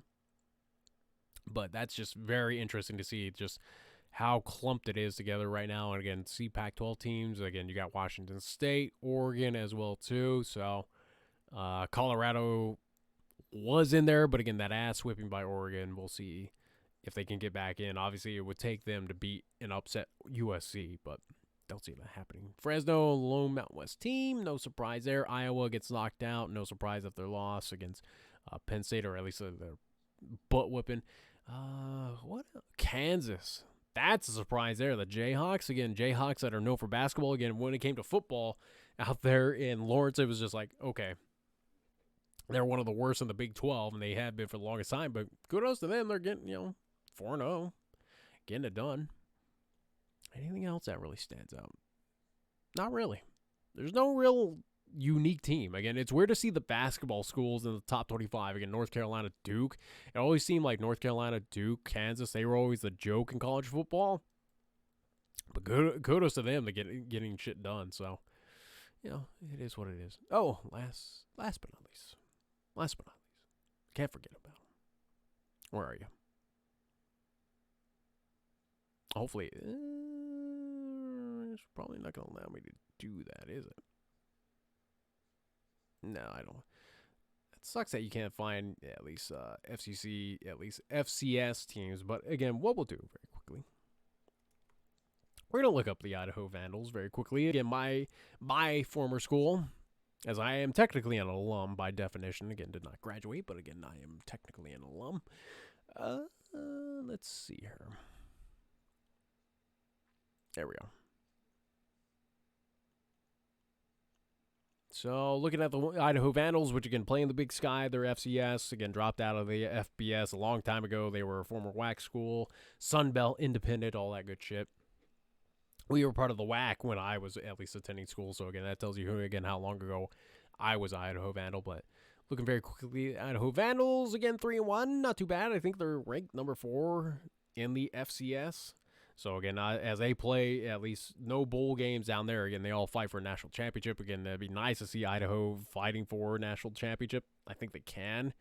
S1: But that's just very interesting to see just how clumped it is together right now. And again, see Pac-12 teams. Again, you got Washington State, Oregon as well too. So Colorado was in there, but again, that ass whipping by Oregon, we'll see if they can get back in. Obviously, it would take them to beat and upset USC, but don't see that happening. Fresno, lone Mountain West team, no surprise there. Iowa gets knocked out, no surprise if they're lost against Penn State, or at least they're butt whipping. Kansas. That's a surprise there. The Jayhawks, again, Jayhawks that are known for basketball. Again, when it came to football out there in Lawrence, it was just like, okay, they're one of the worst in the Big 12, and they have been for the longest time. But kudos to them. They're getting, 4-0, getting it done. Anything else that really stands out? Not really. There's no real unique team. Again, it's weird to see the basketball schools in the top 25. Again, North Carolina, Duke. It always seemed like North Carolina, Duke, Kansas, they were always the joke in college football. But kudos to them to getting shit done. So, it is what it is. Oh, last but not least. Can't forget about them. Where are you? Hopefully, it's probably not going to allow me to do that, is it? No, I don't. It sucks that you can't find at least FCS teams. But again, what we'll do very quickly, we're gonna look up the Idaho Vandals very quickly. Again, my former school, as I am technically an alum by definition. Again, did not graduate, but again, I am technically an alum. Let's see here. There we go. So, looking at the Idaho Vandals, which again play in the Big Sky, they're FCS, again dropped out of the FBS a long time ago. They were a former WAC school, Sunbelt, independent, all that good shit. We were part of the WAC when I was at least attending school, so again, that tells you again how long ago I was Idaho Vandal. But looking very quickly, Idaho Vandals, again 3-1, not too bad. I think they're ranked number 4 in the FCS. So, again, as they play, at least no bowl games down there. Again, they all fight for a national championship. Again, it'd be nice to see Idaho fighting for a national championship. I think they can.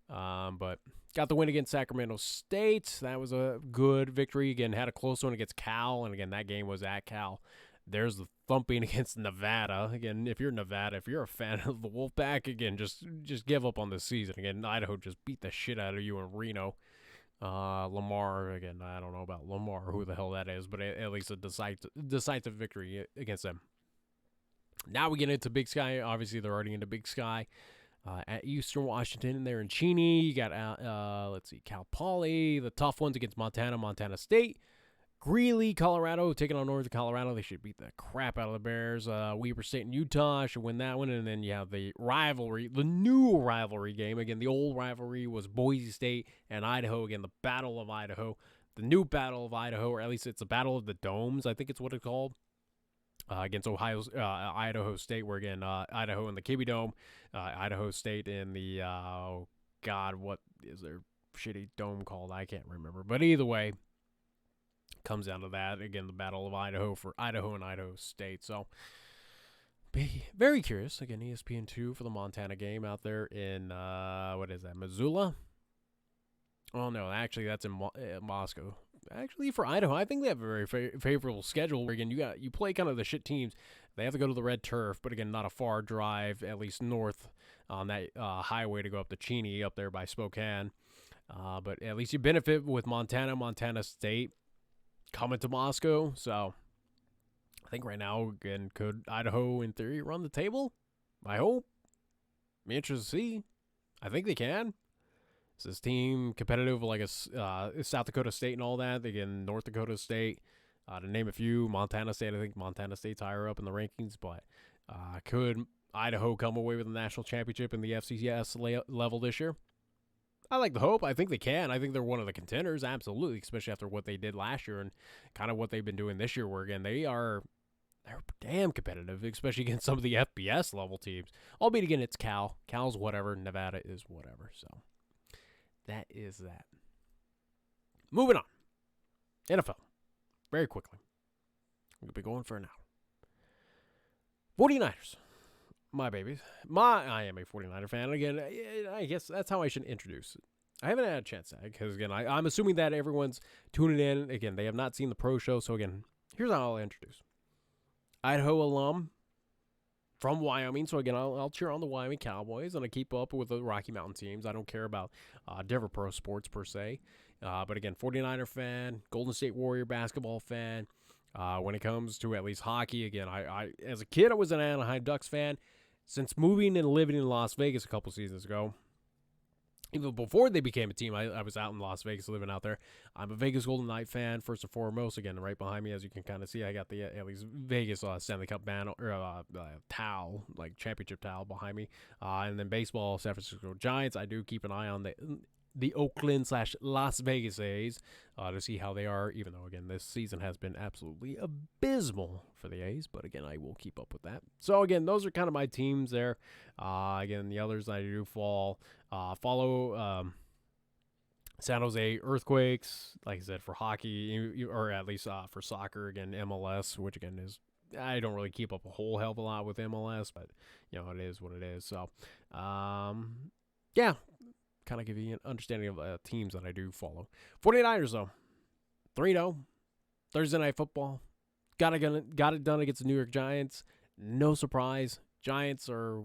S1: But got the win against Sacramento State. That was a good victory. Again, had a close one against Cal. And, again, that game was at Cal. There's the thumping against Nevada. Again, if you're Nevada, if you're a fan of the Wolfpack, again, just give up on this season. Again, Idaho just beat the shit out of you in Reno. Lamar, again, I don't know about Lamar, who the hell that is, but at least a decisive victory against them. Now we get into Big Sky. Obviously, they're already into Big Sky. At Eastern Washington, they're in Cheney. You got, Cal Poly, the tough ones against Montana State. Greeley, Colorado, taking on Northern Colorado. They should beat the crap out of the Bears. Weber State and Utah should win that one. And then you have the rivalry, the new rivalry game. Again, the old rivalry was Boise State and Idaho. Again, the Battle of Idaho. The new Battle of Idaho, or at least it's a Battle of the Domes, I think it's what it's called. Against Idaho State, where, again, Idaho in the Kibbe Dome. Idaho State in the, what is their shitty dome called? I can't remember. But either way, comes down to that. Again, the Battle of Idaho for Idaho and Idaho State. So, be very curious. Again, ESPN2 for the Montana game out there in, Missoula? Oh, no, actually, that's in Moscow. actually for Idaho, I think they have a very favorable schedule. Where again, you play kind of the shit teams. They have to go to the red turf, but again, not a far drive, at least north on that highway to go up to Cheney up there by Spokane. But at least you benefit with Montana State coming to Moscow. So I think right now, again, could Idaho in theory run the table? I hope. I'm interested to see. I think they can. Is this team competitive like a South Dakota State and all that? Again, North Dakota State, to name a few. Montana State, I think Montana State's higher up in the rankings. But could Idaho come away with a national championship in the FCS level this year? I like the hope. I think they can. I think they're one of the contenders, absolutely, especially after what they did last year and kind of what they've been doing this year, where, again, they're damn competitive, especially against some of the FBS level teams. Albeit, again, it's Cal. Cal's whatever. Nevada is whatever. So that is that. Moving on. NFL. Very quickly. We'll be going for an hour. 49ers. My babies. I am a 49er fan. Again, I guess that's how I should introduce it. I haven't had a chance to, because, again, I'm assuming that everyone's tuning in. Again, they have not seen the pro show. So, again, here's how I'll introduce. Idaho alum from Wyoming. So, again, I'll cheer on the Wyoming Cowboys, and I keep up with the Rocky Mountain teams. I don't care about different pro sports per se. But, again, 49er fan, Golden State Warrior basketball fan. When it comes to at least hockey, again, I as a kid, I was an Anaheim Ducks fan. Since moving and living in Las Vegas a couple seasons ago, even before they became a team, I was out in Las Vegas living out there. I'm a Vegas Golden Knight fan, first and foremost. Again, right behind me, as you can kind of see, I got the at least Vegas Stanley Cup banner, or towel, like championship towel behind me. And then baseball, San Francisco Giants. I do keep an eye on the Oakland/Las Vegas A's to see how they are, even though, again, this season has been absolutely abysmal for the A's. But, again, I will keep up with that. So, again, those are kind of my teams there. Again, the others I do follow San Jose Earthquakes, like I said, for hockey, or at least for soccer. Again, MLS, which, again, is, I don't really keep up a whole hell of a lot with MLS, but, it is what it is. So, yeah. Kind of give you an understanding of teams that I do follow. 49ers, though. 3-0. Thursday Night Football. Got it done against the New York Giants. No surprise. Giants are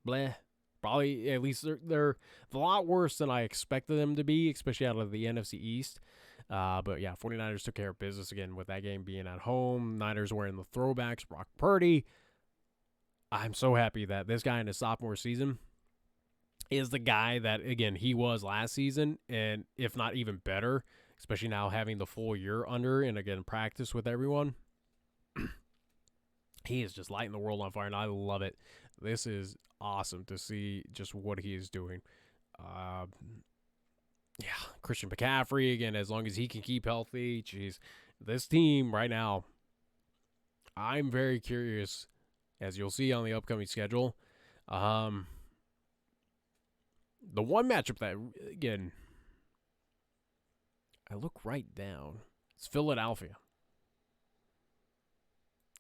S1: bleh. Probably, at least they're a lot worse than I expected them to be, especially out of the NFC East. But, yeah, 49ers took care of business again with that game being at home. Niners wearing the throwbacks. Brock Purdy. I'm so happy that this guy in his sophomore season is the guy that, again, he was last season, and if not even better, especially now having the full year under and, again, practice with everyone. He is just lighting the world on fire, and I love it. This is awesome to see just what he is doing. Yeah, Christian McCaffrey, again, as long as he can keep healthy, geez, this team right now, I'm very curious, as you'll see on the upcoming schedule. The one matchup that, again, I look right down, it's Philadelphia.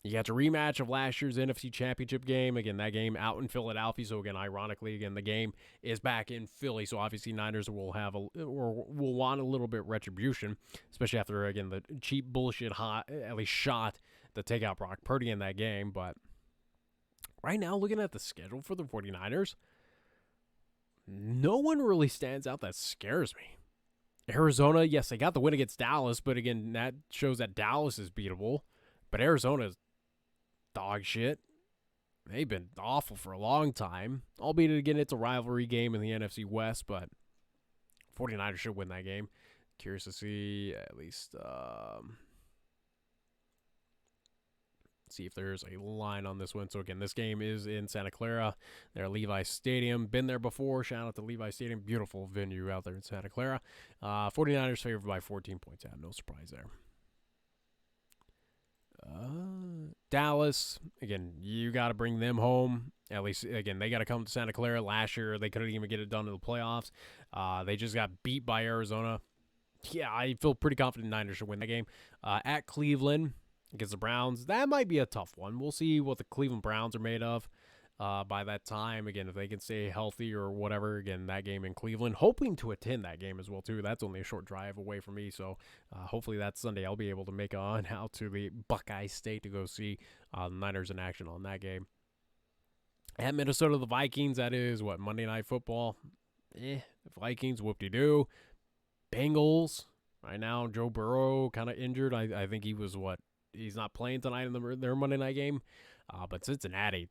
S1: You got your rematch of last year's NFC Championship game. Again, that game out in Philadelphia. So, again, ironically, again, the game is back in Philly. So, obviously, Niners will want a little bit retribution, especially after, again, the cheap bullshit at least shot to take out Brock Purdy in that game. But right now, looking at the schedule for the 49ers, no one really stands out that scares me. Arizona, yes, they got the win against Dallas, but again, that shows that Dallas is beatable. But Arizona is dog shit. They've been awful for a long time. Albeit, again, it's a rivalry game in the NFC West, but 49ers should win that game. Curious to see at least see if there's a line on this one. So, again, this game is in Santa Clara. They're at Levi Stadium. Been there before. Shout out to Levi Stadium. Beautiful venue out there in Santa Clara. 49ers favored by 14 points. Yeah, no surprise there. Dallas, again, you got to bring them home. At least, again, they got to come to Santa Clara. Last year, they couldn't even get it done in the playoffs. They just got beat by Arizona. Yeah, I feel pretty confident Niners should win that game. At Cleveland against the Browns, that might be a tough one. We'll see what the Cleveland Browns are made of. by that time. Again, if they can stay healthy or whatever, again, that game in Cleveland, hoping to attend that game as well, too. That's only a short drive away from me, so hopefully that Sunday I'll be able to make it on out to the Buckeye State to go see the Niners in action on that game. At Minnesota, the Vikings, that is, Monday Night Football? Vikings, whoop-de-doo. Bengals, right now, Joe Burrow kind of injured. I think he was, he's not playing tonight in their Monday night game. But Cincinnati,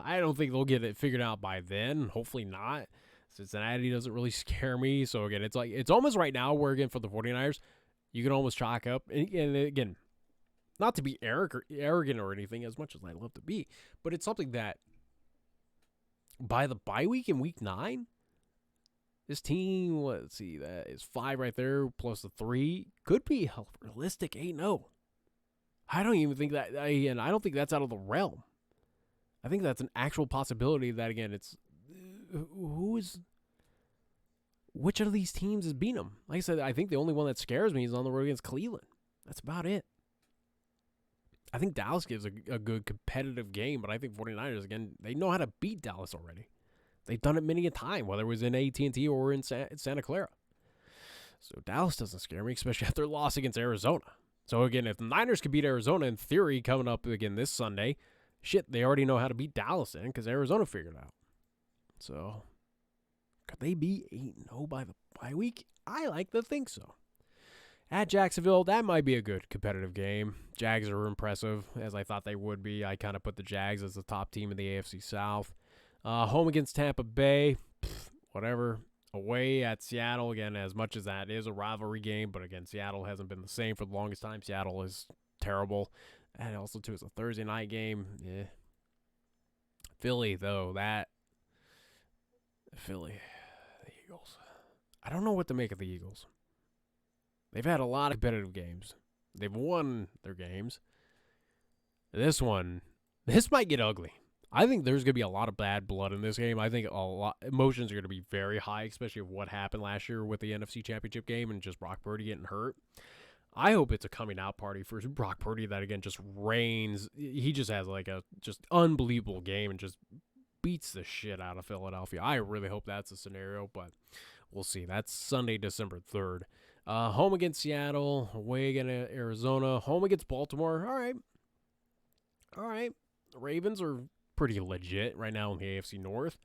S1: I don't think they'll get it figured out by then. Hopefully not. Cincinnati doesn't really scare me. So, again, it's almost right now where, again, for the 49ers, you can almost chalk up. And again, not to be arrogant or anything, as much as I'd love to be, but it's something that by the bye week in week 9, this team, let's see, that is 5 right there, plus the 3, could be a realistic 8-0. I don't even think that, and I don't think that's out of the realm. I think that's an actual possibility that, again, it's, which of these teams has beaten them? Like I said, I think the only one that scares me is on the road against Cleveland. That's about it. I think Dallas gives a good competitive game, but I think 49ers, again, they know how to beat Dallas already. They've done it many a time, whether it was in AT&T or in Santa Clara. So Dallas doesn't scare me, especially after their loss against Arizona. So again, if the Niners could beat Arizona in theory coming up again this Sunday, shit, they already know how to beat Dallas in because Arizona figured it out. So could they be 8-0 by the bye week? I like to think so. At Jacksonville, that might be a good competitive game. Jags are impressive, as I thought they would be. I kind of put the Jags as the top team in the AFC South. Home against Tampa Bay, whatever. Away at Seattle, again, as much as that is a rivalry game, but again, Seattle hasn't been the same for the longest time. Seattle is terrible. And also, too, it's a Thursday night game. Yeah. Philly, though, the Eagles. I don't know what to make of the Eagles. They've had a lot of competitive games. They've won their games. This might get ugly. I think there's going to be a lot of bad blood in this game. I think emotions are going to be very high, especially of what happened last year with the NFC Championship game and just Brock Purdy getting hurt. I hope it's a coming out party for Brock Purdy that, again, just reigns. He just has like a just unbelievable game and just beats the shit out of Philadelphia. I really hope that's the scenario, but we'll see. That's Sunday, December 3rd. Home against Seattle, away against Arizona, home against Baltimore. All right. The Ravens are pretty legit right now in the AFC North.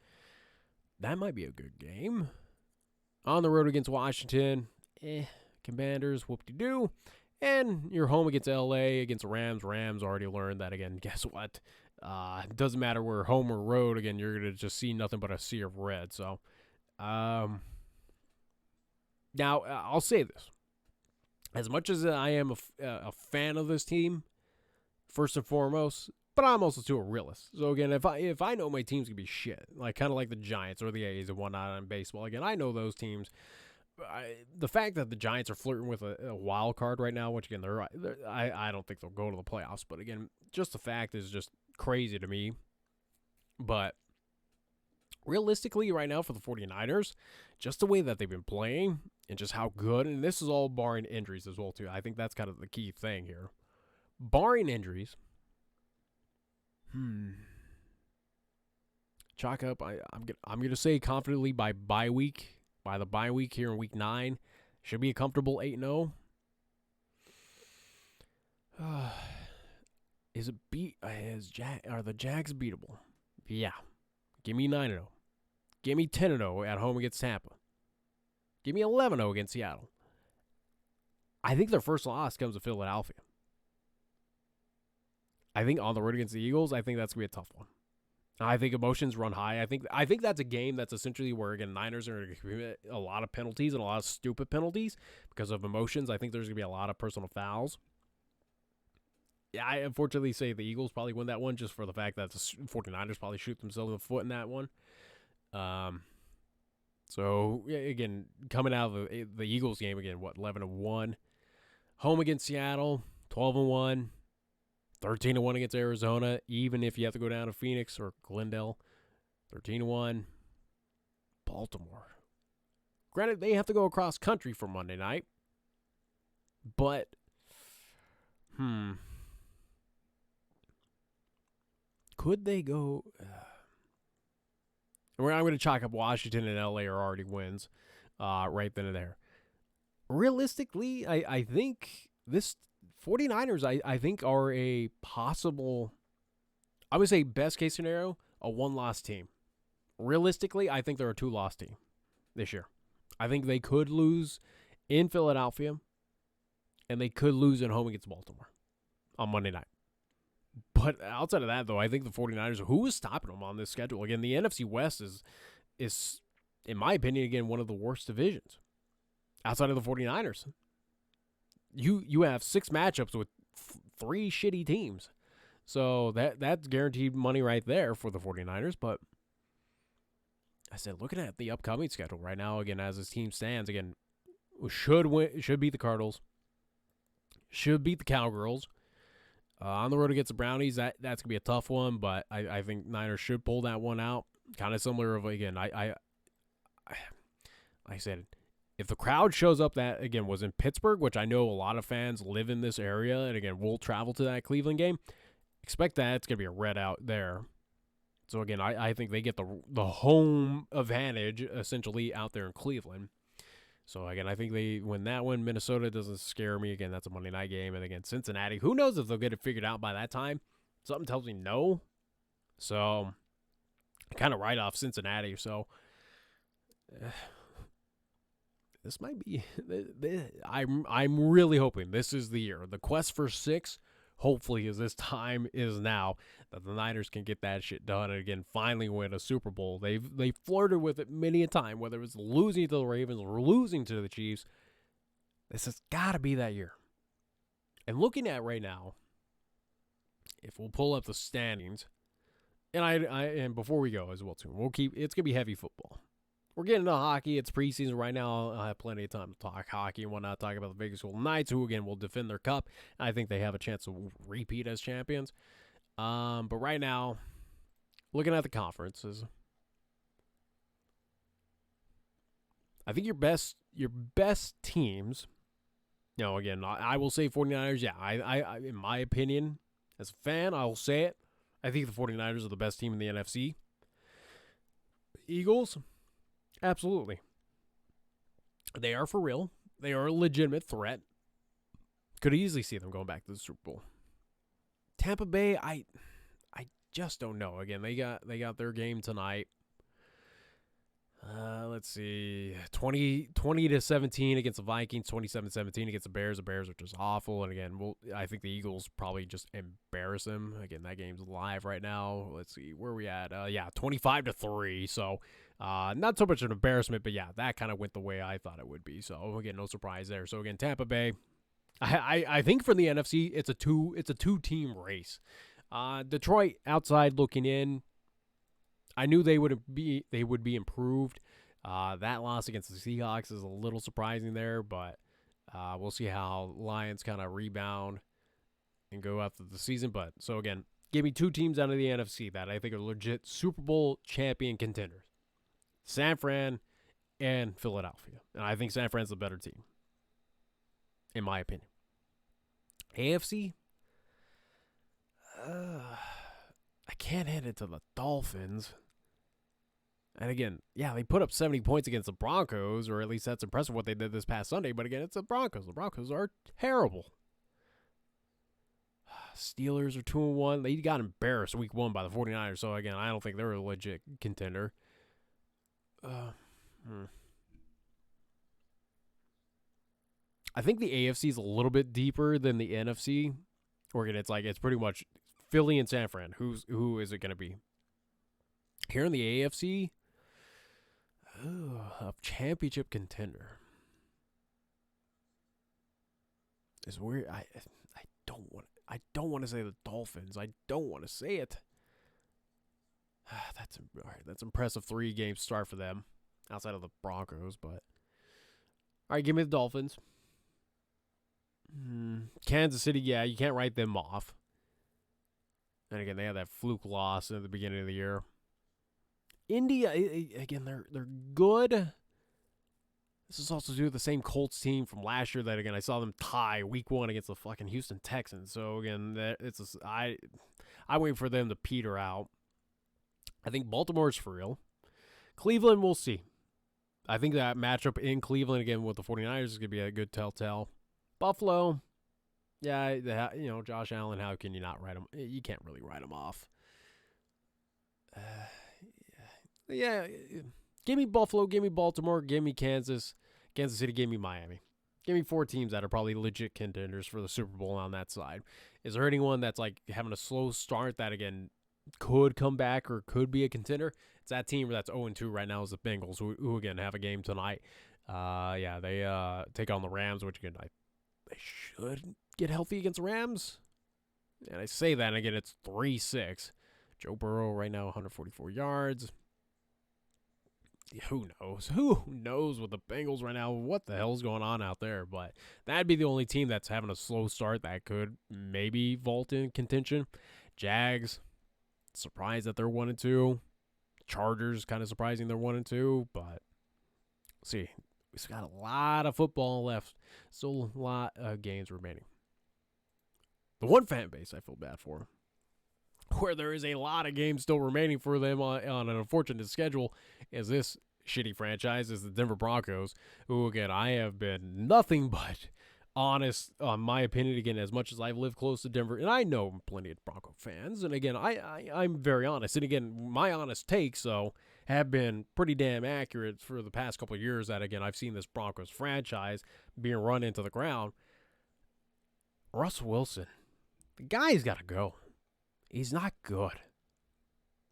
S1: That might be a good game. On the road against Washington, Commanders, whoop-de-doo. And you're home against LA, against Rams. Rams already learned that, again, guess what? It doesn't matter where home or road, again, you're going to just see nothing but a sea of red. So, now, I'll say this. As much as I am a fan of this team, first and foremost, but I'm also too a realist. So again, if I know my team's gonna be shit, like kind of like the Giants or the A's and whatnot in baseball, again, I know those teams. The fact that the Giants are flirting with a wild card right now, which again, I don't think they'll go to the playoffs. But again, just the fact is just crazy to me. But realistically, right now for the 49ers, just the way that they've been playing and just how good, and this is all barring injuries as well too. I think that's kind of the key thing here. Barring injuries, chalk up. I'm gonna say confidently by the bye week here in week 9, should be a comfortable 8-0. Are the Jags beatable? Yeah. Give me 9-0. Give me 10-0 at home against Tampa. Give me 11-0 against Seattle. I think their first loss comes to Philadelphia. I think on the road against the Eagles, I think that's going to be a tough one. I think emotions run high. I think that's a game that's essentially where, again, Niners are going to commit a lot of penalties and a lot of stupid penalties because of emotions. I think there's going to be a lot of personal fouls. Yeah, I unfortunately say the Eagles probably win that one just for the fact that the 49ers probably shoot themselves in the foot in that one. So, again, coming out of the Eagles game, again, 11-1. Home against Seattle, 12-1. 13-1 against Arizona, even if you have to go down to Phoenix or Glendale. 13-1. Baltimore. Granted, they have to go across country for Monday night. But, could they go? I'm going to chalk up Washington and LA are already wins right then and there. Realistically, I think this 49ers, I think, are a possible, I would say best case scenario, a one-loss team. Realistically, I think they're a two-loss team this year. I think they could lose in Philadelphia, and they could lose at home against Baltimore on Monday night. But outside of that, though, I think the 49ers, who is stopping them on this schedule? Again, the NFC West is, in my opinion, again, one of the worst divisions outside of the 49ers. You have 6 matchups with 3 shitty teams. So that's guaranteed money right there for the 49ers. But I said, looking at the upcoming schedule right now, again, as this team stands, again, should beat the Cardinals, should beat the Cowgirls. On the road against the Brownies, that's going to be a tough one, but I think Niners should pull that one out. Kind of similar of, again, I said, if the crowd shows up that, again, was in Pittsburgh, which I know a lot of fans live in this area, and again, we'll travel to that Cleveland game, expect that it's going to be a red out there. So, again, I think they get the home advantage, essentially, out there in Cleveland. So, again, I think they win that one. Minnesota doesn't scare me. Again, that's a Monday night game. And, again, Cincinnati, who knows if they'll get it figured out by that time? Something tells me no. So, kind of write off Cincinnati. So, this might be – I'm really hoping this is the year. The quest for 6, hopefully, is this time is now that the Niners can get that shit done and, again, finally win a Super Bowl. They flirted with it many a time, whether it was losing to the Ravens or losing to the Chiefs. This has got to be that year. And looking at right now, if we'll pull up the standings, and and before we go as well too, it's gonna be heavy football. We're getting into hockey. It's preseason right now. I have plenty of time to talk hockey and whatnot, talk about the Vegas Golden Knights, who, again, will defend their cup. I think they have a chance to repeat as champions. But right now, looking at the conferences, I think your best teams, again, I will say 49ers. Yeah, I in my opinion, as a fan, I will say it. I think the 49ers are the best team in the NFC. Eagles, absolutely. They are for real. They are a legitimate threat. Could easily see them going back to the Super Bowl. Tampa Bay, I just don't know. Again, they got their game tonight. Let's see, 20-17 against the Vikings, 27-17 against the Bears. The Bears are just awful. And again, I think the Eagles probably just embarrass them. Again, that game's live right now. Let's see, where are we at? 25-3. So, not so much an embarrassment, but yeah, that kind of went the way I thought it would be. So again, no surprise there. So again, Tampa Bay, I think for the NFC, it's a two-team race. Detroit outside looking in, I knew they would be improved. That loss against the Seahawks is a little surprising there, but we'll see how Lions kind of rebound and go after the season. But so again, give me 2 teams out of the NFC that I think are legit Super Bowl champion contenders: San Fran and Philadelphia. And I think San Fran's the better team, in my opinion. AFC, I can't hand it to the Dolphins. And again, yeah, they put up 70 points against the Broncos, or at least that's impressive what they did this past Sunday. But again, it's the Broncos. The Broncos are terrible. Steelers are 2-1. They got embarrassed week 1 by the 49ers. So again, I don't think they're a legit contender. I think the AFC is a little bit deeper than the NFC. Or again, it's pretty much Philly and San Fran. Who is it going to be? Here in the AFC, a championship contender is weird. I don't want to say the Dolphins. I don't want to say it. That's all right. That's impressive 3-game start for them, outside of the Broncos. But all right, give me the Dolphins. Kansas City, yeah, you can't write them off. And again, they had that fluke loss at the beginning of the year. India, again, they're good. This is also due to the same Colts team from last year that, again, I saw them tie week 1 against the fucking Houston Texans. So, again, I I'm waiting for them to peter out. I think Baltimore's for real. Cleveland, we'll see. I think that matchup in Cleveland, again, with the 49ers is going to be a good telltale. Buffalo, yeah, Josh Allen, how can you not write him? You can't really write him off. Yeah, give me Buffalo, give me Baltimore, give me Kansas City, give me Miami. Give me 4 teams that are probably legit contenders for the Super Bowl on that side. Is there anyone that's like having a slow start that, again, could come back or could be a contender? It's that team that's 0-2 right now is the Bengals, who again, have a game tonight. They take on the Rams, which, again, they should get healthy against the Rams. And I say that, and again, it's 3-6. Joe Burrow right now, 144 yards. Who knows? Who knows with the Bengals right now? What the hell's going on out there? But that'd be the only team that's having a slow start that could maybe vault in contention. Jags, surprised that they're 1-2. Chargers, kind of surprising they're 1-2. But see, we've got a lot of football left. Still a lot of games remaining. The one fan base I feel bad for, where there is a lot of games still remaining for them on an unfortunate schedule, is this shitty franchise, is the Denver Broncos, who, again, I have been nothing but honest on my opinion, again, as much as I've lived close to Denver, and I know plenty of Bronco fans, and again, I'm very honest, and again, my honest takes, have been pretty damn accurate for the past couple of years that, again, I've seen this Broncos franchise being run into the ground. Russell Wilson, the guy's got to go. He's not good.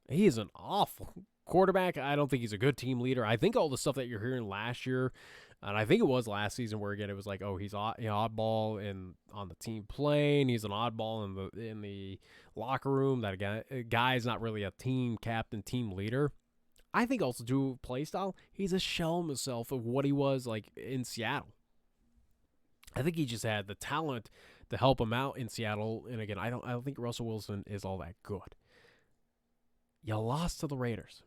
S1: He is an awful quarterback. I don't think he's a good team leader. I think all the stuff that you're hearing last year, and I think it was last season where, again, it was like, oh, he's oddball on the team playing. He's an oddball in the locker room. That a guy's not really a team captain, team leader. I think also to play style, he's a shell of himself of what he was like in Seattle. I think he just had the talent to help him out in Seattle. And again, I don't think Russell Wilson is all that good. You lost to the Raiders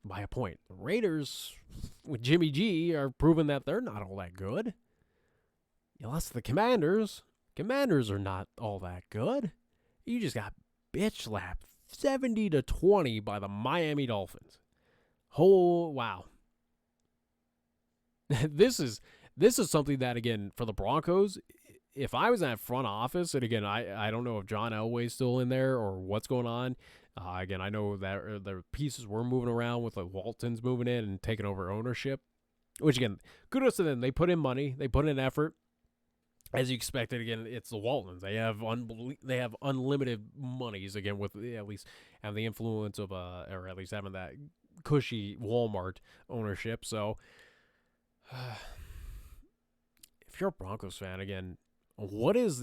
S1: by a point. The Raiders with Jimmy G are proving that they're not all that good. You lost to the Commanders. Commanders are not all that good. You just got bitch slapped 70-20 by the Miami Dolphins. Oh, wow. This is something that, again, for the Broncos, if I was in that front office, and again, I don't know if John Elway's still in there or what's going on. Again, I know that the pieces were moving around with like Walton's moving in and taking over ownership, which, again, kudos to them. They put in money. They put in effort. As you expected, again, it's the Waltons. They have unlimited monies, again, with at least have the influence of or at least having that cushy Walmart ownership. So, if you're a Broncos fan, again, what is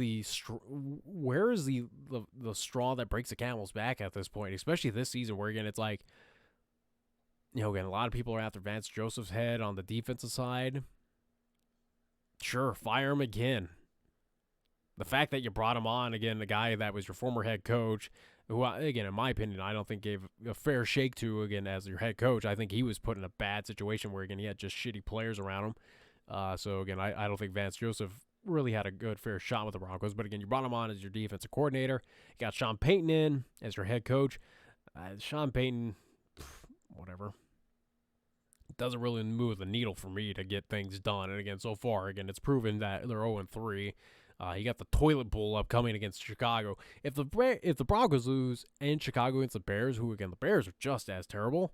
S1: where is the straw that breaks the camel's back at this point, especially this season where, again, it's like, again, a lot of people are after Vance Joseph's head on the defensive side. Sure, fire him again. The fact that you brought him on, again, the guy that was your former head coach, who, again, in my opinion, I don't think gave a fair shake to, again, as your head coach. I think he was put in a bad situation where, again, he had just shitty players around him. So, again, I don't think Vance Joseph really had a good, fair shot with the Broncos. But, again, you brought him on as your defensive coordinator. You got Sean Payton in as your head coach. Sean Payton, whatever. Doesn't really move the needle for me to get things done. And, again, so far, again, it's proven that they're 0-3. You got the toilet bowl upcoming against Chicago. If the Broncos lose in Chicago against the Bears, who, again, the Bears are just as terrible.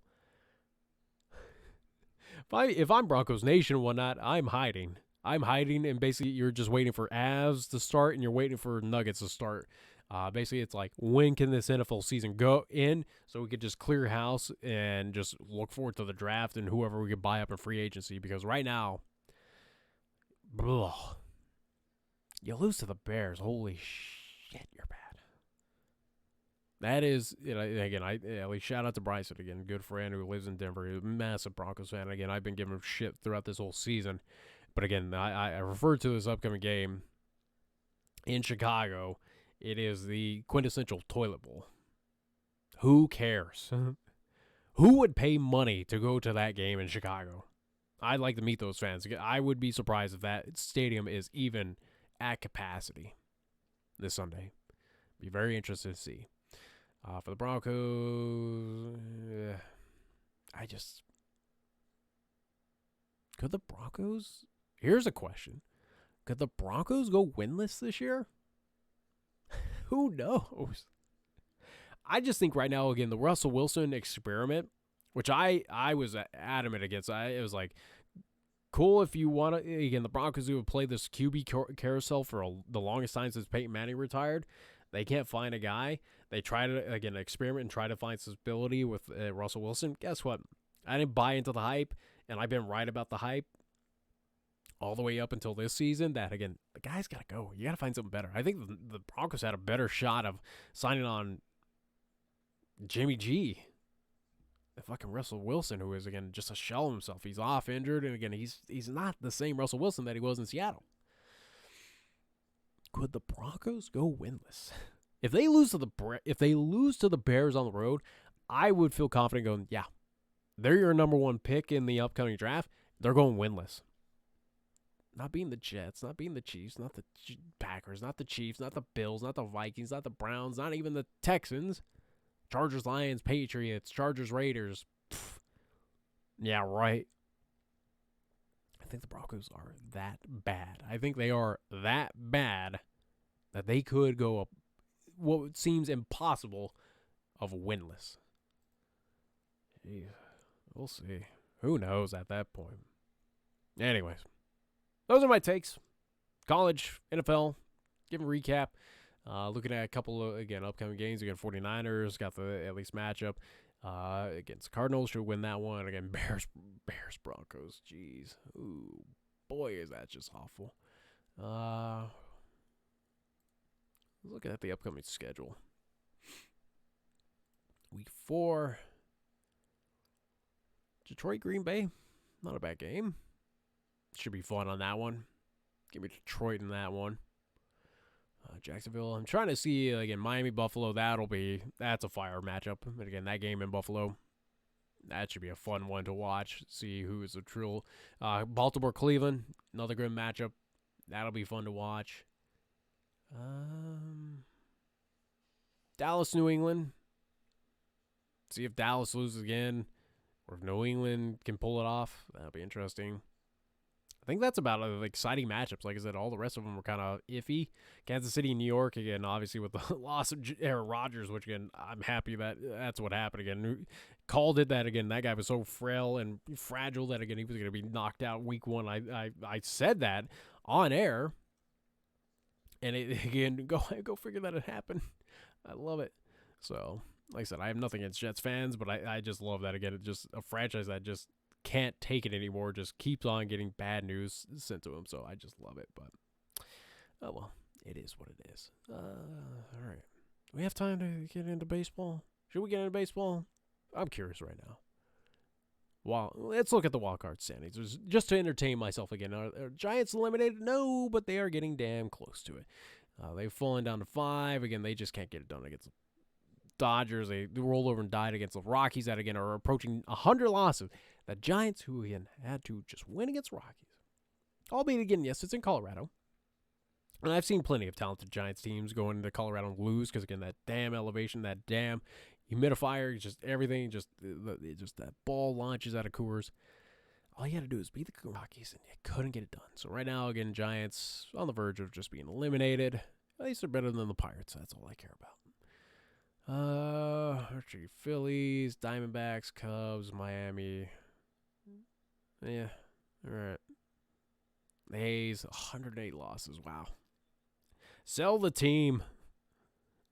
S1: If I'm Broncos Nation and whatnot, I'm hiding. And basically you're just waiting for Avs to start and you're waiting for Nuggets to start. Basically, it's like, when can this NFL season go in so we could just clear house and just look forward to the draft and whoever we could buy up in free agency? Because right now, you lose to the Bears. Holy shit, you're bad. That is, again, at least shout out to Bryson, again, good friend who lives in Denver, a massive Broncos fan. Again, I've been giving him shit throughout this whole season. But again, I refer to this upcoming game in Chicago. It is the quintessential toilet bowl. Who cares? Who would pay money to go to that game in Chicago? I'd like to meet those fans. I would be surprised if that stadium is even at capacity this Sunday. Be very interested to see. For the Broncos, could the Broncos? Here's a question: could the Broncos go winless this year? Who knows? I just think right now, again, the Russell Wilson experiment, which I was adamant against. It was like, cool if you want to. Again, the Broncos who have played this QB carousel for the longest time since Peyton Manning retired. They can't find a guy. They try to, again, experiment and try to find stability with Russell Wilson. Guess what? I didn't buy into the hype, and I've been right about the hype all the way up until this season. That, again, the guy's got to go. You got to find something better. I think the Broncos had a better shot of signing on Jimmy G. The fucking Russell Wilson, who is, again, just a shell of himself. He's off injured, and, again, he's not the same Russell Wilson that he was in Seattle. Could the Broncos go winless? If they lose to the Bears on the road, I would feel confident going, yeah, they're your number one pick in the upcoming draft. They're going winless. Not being the Jets, not being the Chiefs, not the Packers, not the Chiefs, not the Bills, not the Vikings, not the Browns, not even the Texans. Chargers, Lions, Patriots, Chargers, Raiders. Pfft. Yeah, right. I think the Broncos are that bad. I think they are that bad that they could go up what seems impossible of winless. Jeez. We'll see. Who knows at that point? Anyways, those are my takes. College, NFL, give a recap. Looking at a couple of, again, upcoming games. Again, 49ers got the at least matchup against Cardinals. Should win that one. Again, Bears, Broncos. Jeez. Ooh, boy, is that just awful. Looking at the upcoming schedule. Week 4. Detroit, Green Bay. Not a bad game. Should be fun on that one. Give me Detroit in that one. Jacksonville. I'm trying to see, again, Miami, Buffalo. That's a fire matchup. And again, that game in Buffalo, that should be a fun one to watch. See who is a true. Baltimore, Cleveland. Another good matchup. That'll be fun to watch. Dallas, New England. See if Dallas loses again, or if New England can pull it off. That'll be interesting. I think that's about exciting matchups. Like I said, all the rest of them were kind of iffy. Kansas City, New York, again, obviously with the loss of Aaron Rodgers, which, again, I'm happy that that's what happened again. Called it that, again, that guy was so frail and fragile that, again, he was going to be knocked out week 1. I said that on air. And again, go figure that it happened. I love it. So, like I said, I have nothing against Jets fans, but I just love that. Again, it's just a franchise that just can't take it anymore, just keeps on getting bad news sent to him. So I just love it. But, oh well, it is what it is. All right. Do we have time to get into baseball? Should we get into baseball? I'm curious right now. Well, let's look at the wild card standings. Just to entertain myself again. Are Giants eliminated? No, but they are getting damn close to it. They've fallen down to 5. Again, they just can't get it done against the Dodgers. They rolled over and died against the Rockies that, again, are approaching 100 losses. The Giants, who, again, had to just win against Rockies. Albeit, again, yes, it's in Colorado. And I've seen plenty of talented Giants teams go into Colorado and lose because, again, that damn elevation, that damn humidifier, just everything, just that ball launches out of Coors. All you had to do is beat the Rockies, and you couldn't get it done. So right now, again, Giants on the verge of just being eliminated. At least they're better tcare than the Pirates. That's all I care about. Phillies, Diamondbacks, Cubs, Miami. Yeah, all right. The A's, 108 losses. Wow. Sell the team.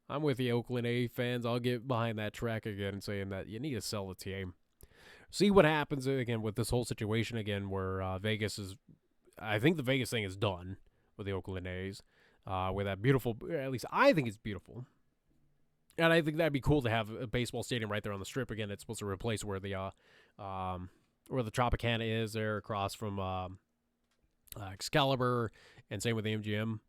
S1: I'm with the Oakland A fans. I'll get behind that track again saying that you need to sell the team. See what happens again with this whole situation again where Vegas is, I think the Vegas thing is done with the Oakland A's. With that beautiful, at least I think it's beautiful. And I think that'd be cool to have a baseball stadium right there on the Strip again. It's supposed to replace where the Tropicana is there across from Excalibur, and same with the MGM.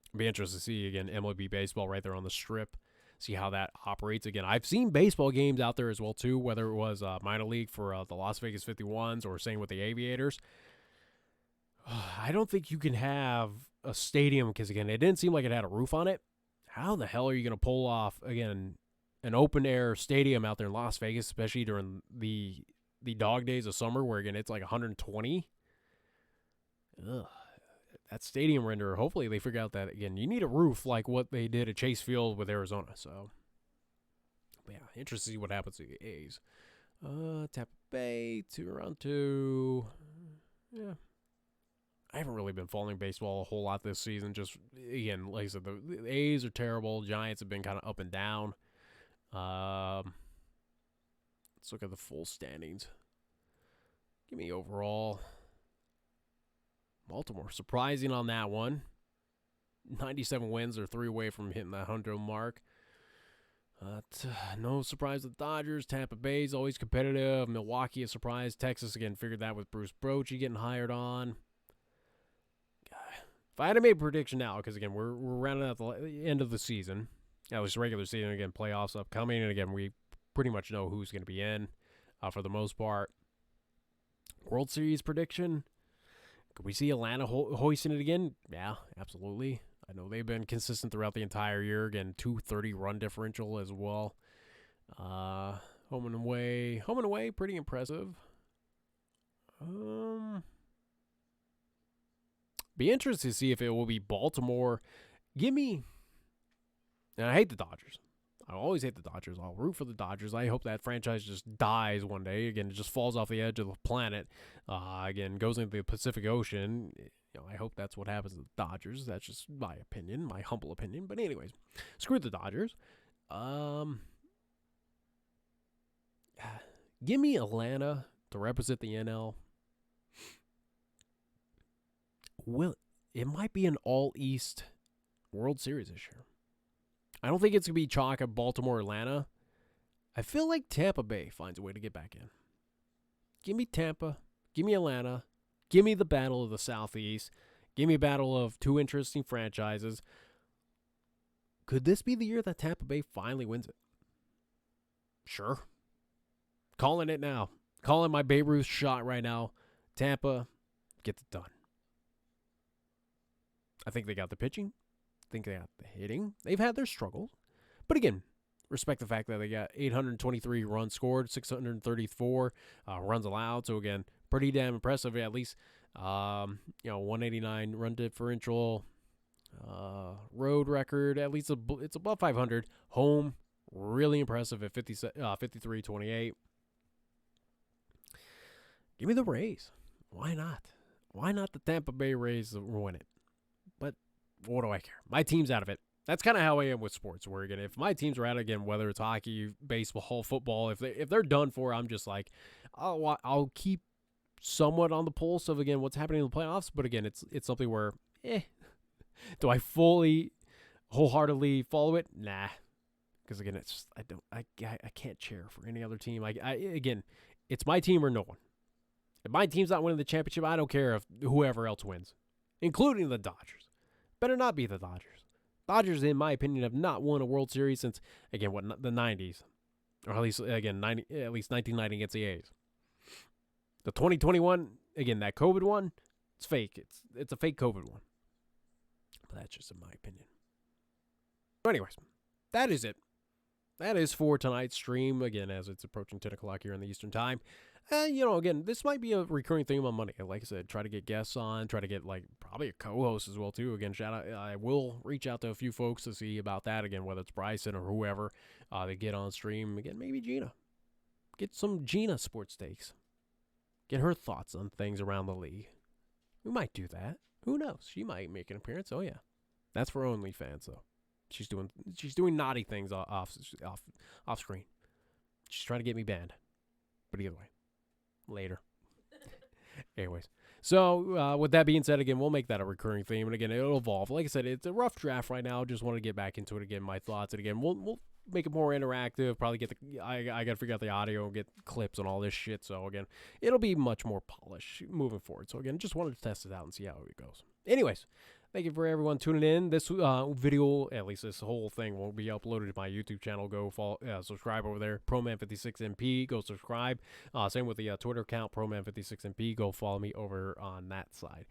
S1: It'd be interesting to see again MLB baseball right there on the Strip. See how that operates again. I've seen baseball games out there as well too, whether it was minor league for the Las Vegas 51s or same with the Aviators. I don't think you can have a stadium because again, it didn't seem like it had a roof on it. how the hell are you going to pull off, again, an open-air stadium out there in Las Vegas, especially during the dog days of summer where, again, it's like 120? Ugh. That stadium render, hopefully they figure out that, again, you need a roof like what they did at Chase Field with Arizona. So, yeah, interesting to see what happens to the A's. Tampa Bay, Toronto. Yeah. I haven't really been following baseball a whole lot this season. Just, again, like I said, the A's are terrible. Giants have been kind of up and down. Let's look at the full standings. Give me overall. Baltimore, surprising on that one. 97 wins. They're 3 away from hitting that 100 mark. No surprise with the Dodgers. Tampa Bay's always competitive. Milwaukee a surprise. Texas, again, figured that with Bruce Bochy getting hired on. If I had to make a prediction now, because, again, we're rounding out the end of the season, at least regular season, again, playoffs upcoming, and, again, we pretty much know who's going to be in for the most part. World Series prediction. Could we see Atlanta hoisting it again? Yeah, absolutely. I know they've been consistent throughout the entire year. Again, 230 run differential as well. Home and away, pretty impressive. Be interested to see if it will be Baltimore. And I hate the Dodgers. I always hate the Dodgers. I'll root for the Dodgers. I hope that franchise just dies one day. Again, it just falls off the edge of the planet. Again, goes into the Pacific Ocean. I hope that's what happens to the Dodgers. That's just my opinion, my humble opinion. But anyways, screw the Dodgers. Give me Atlanta to represent the NL. It might be an all-East World Series this year. I don't think it's going to be chalk at Baltimore, Atlanta. I feel like Tampa Bay finds a way to get back in. Give me Tampa. Give me Atlanta. Give me the battle of the Southeast. Give me a battle of 2 interesting franchises. Could this be the year that Tampa Bay finally wins it? Sure. Calling it now. Calling my Babe Ruth shot right now. Tampa gets it done. I think they got the pitching. I think they got the hitting. They've had their struggles. But again, respect the fact that they got 823 runs scored, 634 runs allowed. So again, pretty damn impressive. At least, 189 run differential, road record. At least it's above 500. Home, really impressive at 53-28. Give me the Rays. Why not? Why not the Tampa Bay Rays win it? But what do I care? My team's out of it. That's kind of how I am with sports. Where, again, if my teams are out again, whether it's hockey, baseball, football, if they're done for, I'm just like, I'll keep somewhat on the pulse of, again, what's happening in the playoffs. But again, it's something where, do I fully, wholeheartedly follow it? Nah, because again, it's just I can't cheer for any other team. Again, it's my team or no one. If my team's not winning the championship, I don't care if whoever else wins, including the Dodgers. Better not be the Dodgers. Dodgers, in my opinion, have not won a World Series since, again, the 90s. Or at least, again, at least 1990 against the A's. The 2021, again, that COVID one, it's fake. It's a fake COVID one. But that's just in my opinion. So anyways, that is it. That is for tonight's stream, again, as it's approaching 10 o'clock here in the Eastern Time. Again, this might be a recurring theme on Monday. Like I said, try to get guests on, try to get, probably a co-host as well, too. Again, shout out, I will reach out to a few folks to see about that, again, whether it's Bryson or whoever they get on stream. Again, maybe Gina. Get some Gina sports takes. Get her thoughts on things around the league. We might do that. Who knows? She might make an appearance. Oh, yeah. That's for OnlyFans, though. She's doing naughty things off screen. She's trying to get me banned. But either way. Later. Anyways. So, with that being said, again, we'll make that a recurring theme. And again, it'll evolve. Like I said, it's a rough draft right now. Just want to get back into it again, my thoughts. And again, we'll make it more interactive. Probably get I got to figure out the audio and get clips and all this shit. So, again, it'll be much more polished moving forward. So, again, just wanted to test it out and see how it goes. Anyways, Thank you for everyone tuning in. This video, at least this whole thing, won't be uploaded to my YouTube channel. Go follow, subscribe over there. ProMan56MP. Go subscribe. Same with the Twitter account, ProMan56MP. Go follow me over on that side.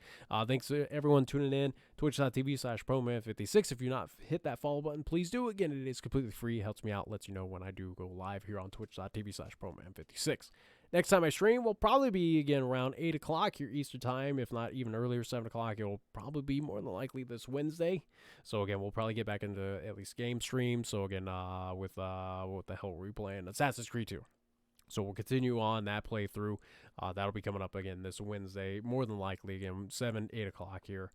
S1: Thanks to everyone tuning in. Twitch.tv/ProMan56. If you're not hit that follow button, please do. Again, it is completely free. Helps me out. Lets you know when I do go live here on Twitch.tv/ProMan56. Next time I stream will probably be, again, around 8 o'clock here Eastern time, if not even earlier, 7 o'clock. It'll probably be more than likely this Wednesday. So, again, we'll probably get back into at least game stream. So, again, with what the hell were we playing? Assassin's Creed 2. So, we'll continue on that playthrough. That'll be coming up again this Wednesday, more than likely, again, 7, 8 o'clock here.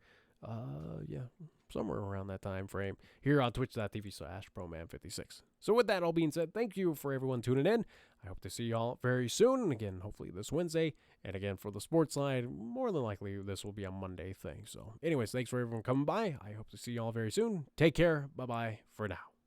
S1: Yeah, somewhere around that time frame here on Twitch.tv/ProMan56. So with that all being said, thank you for everyone tuning in. I hope to see y'all very soon. And again, hopefully this Wednesday. And again, for the sports side, more than likely this will be a Monday thing. So anyways, thanks for everyone coming by. I hope to see y'all very soon. Take care. Bye-bye for now.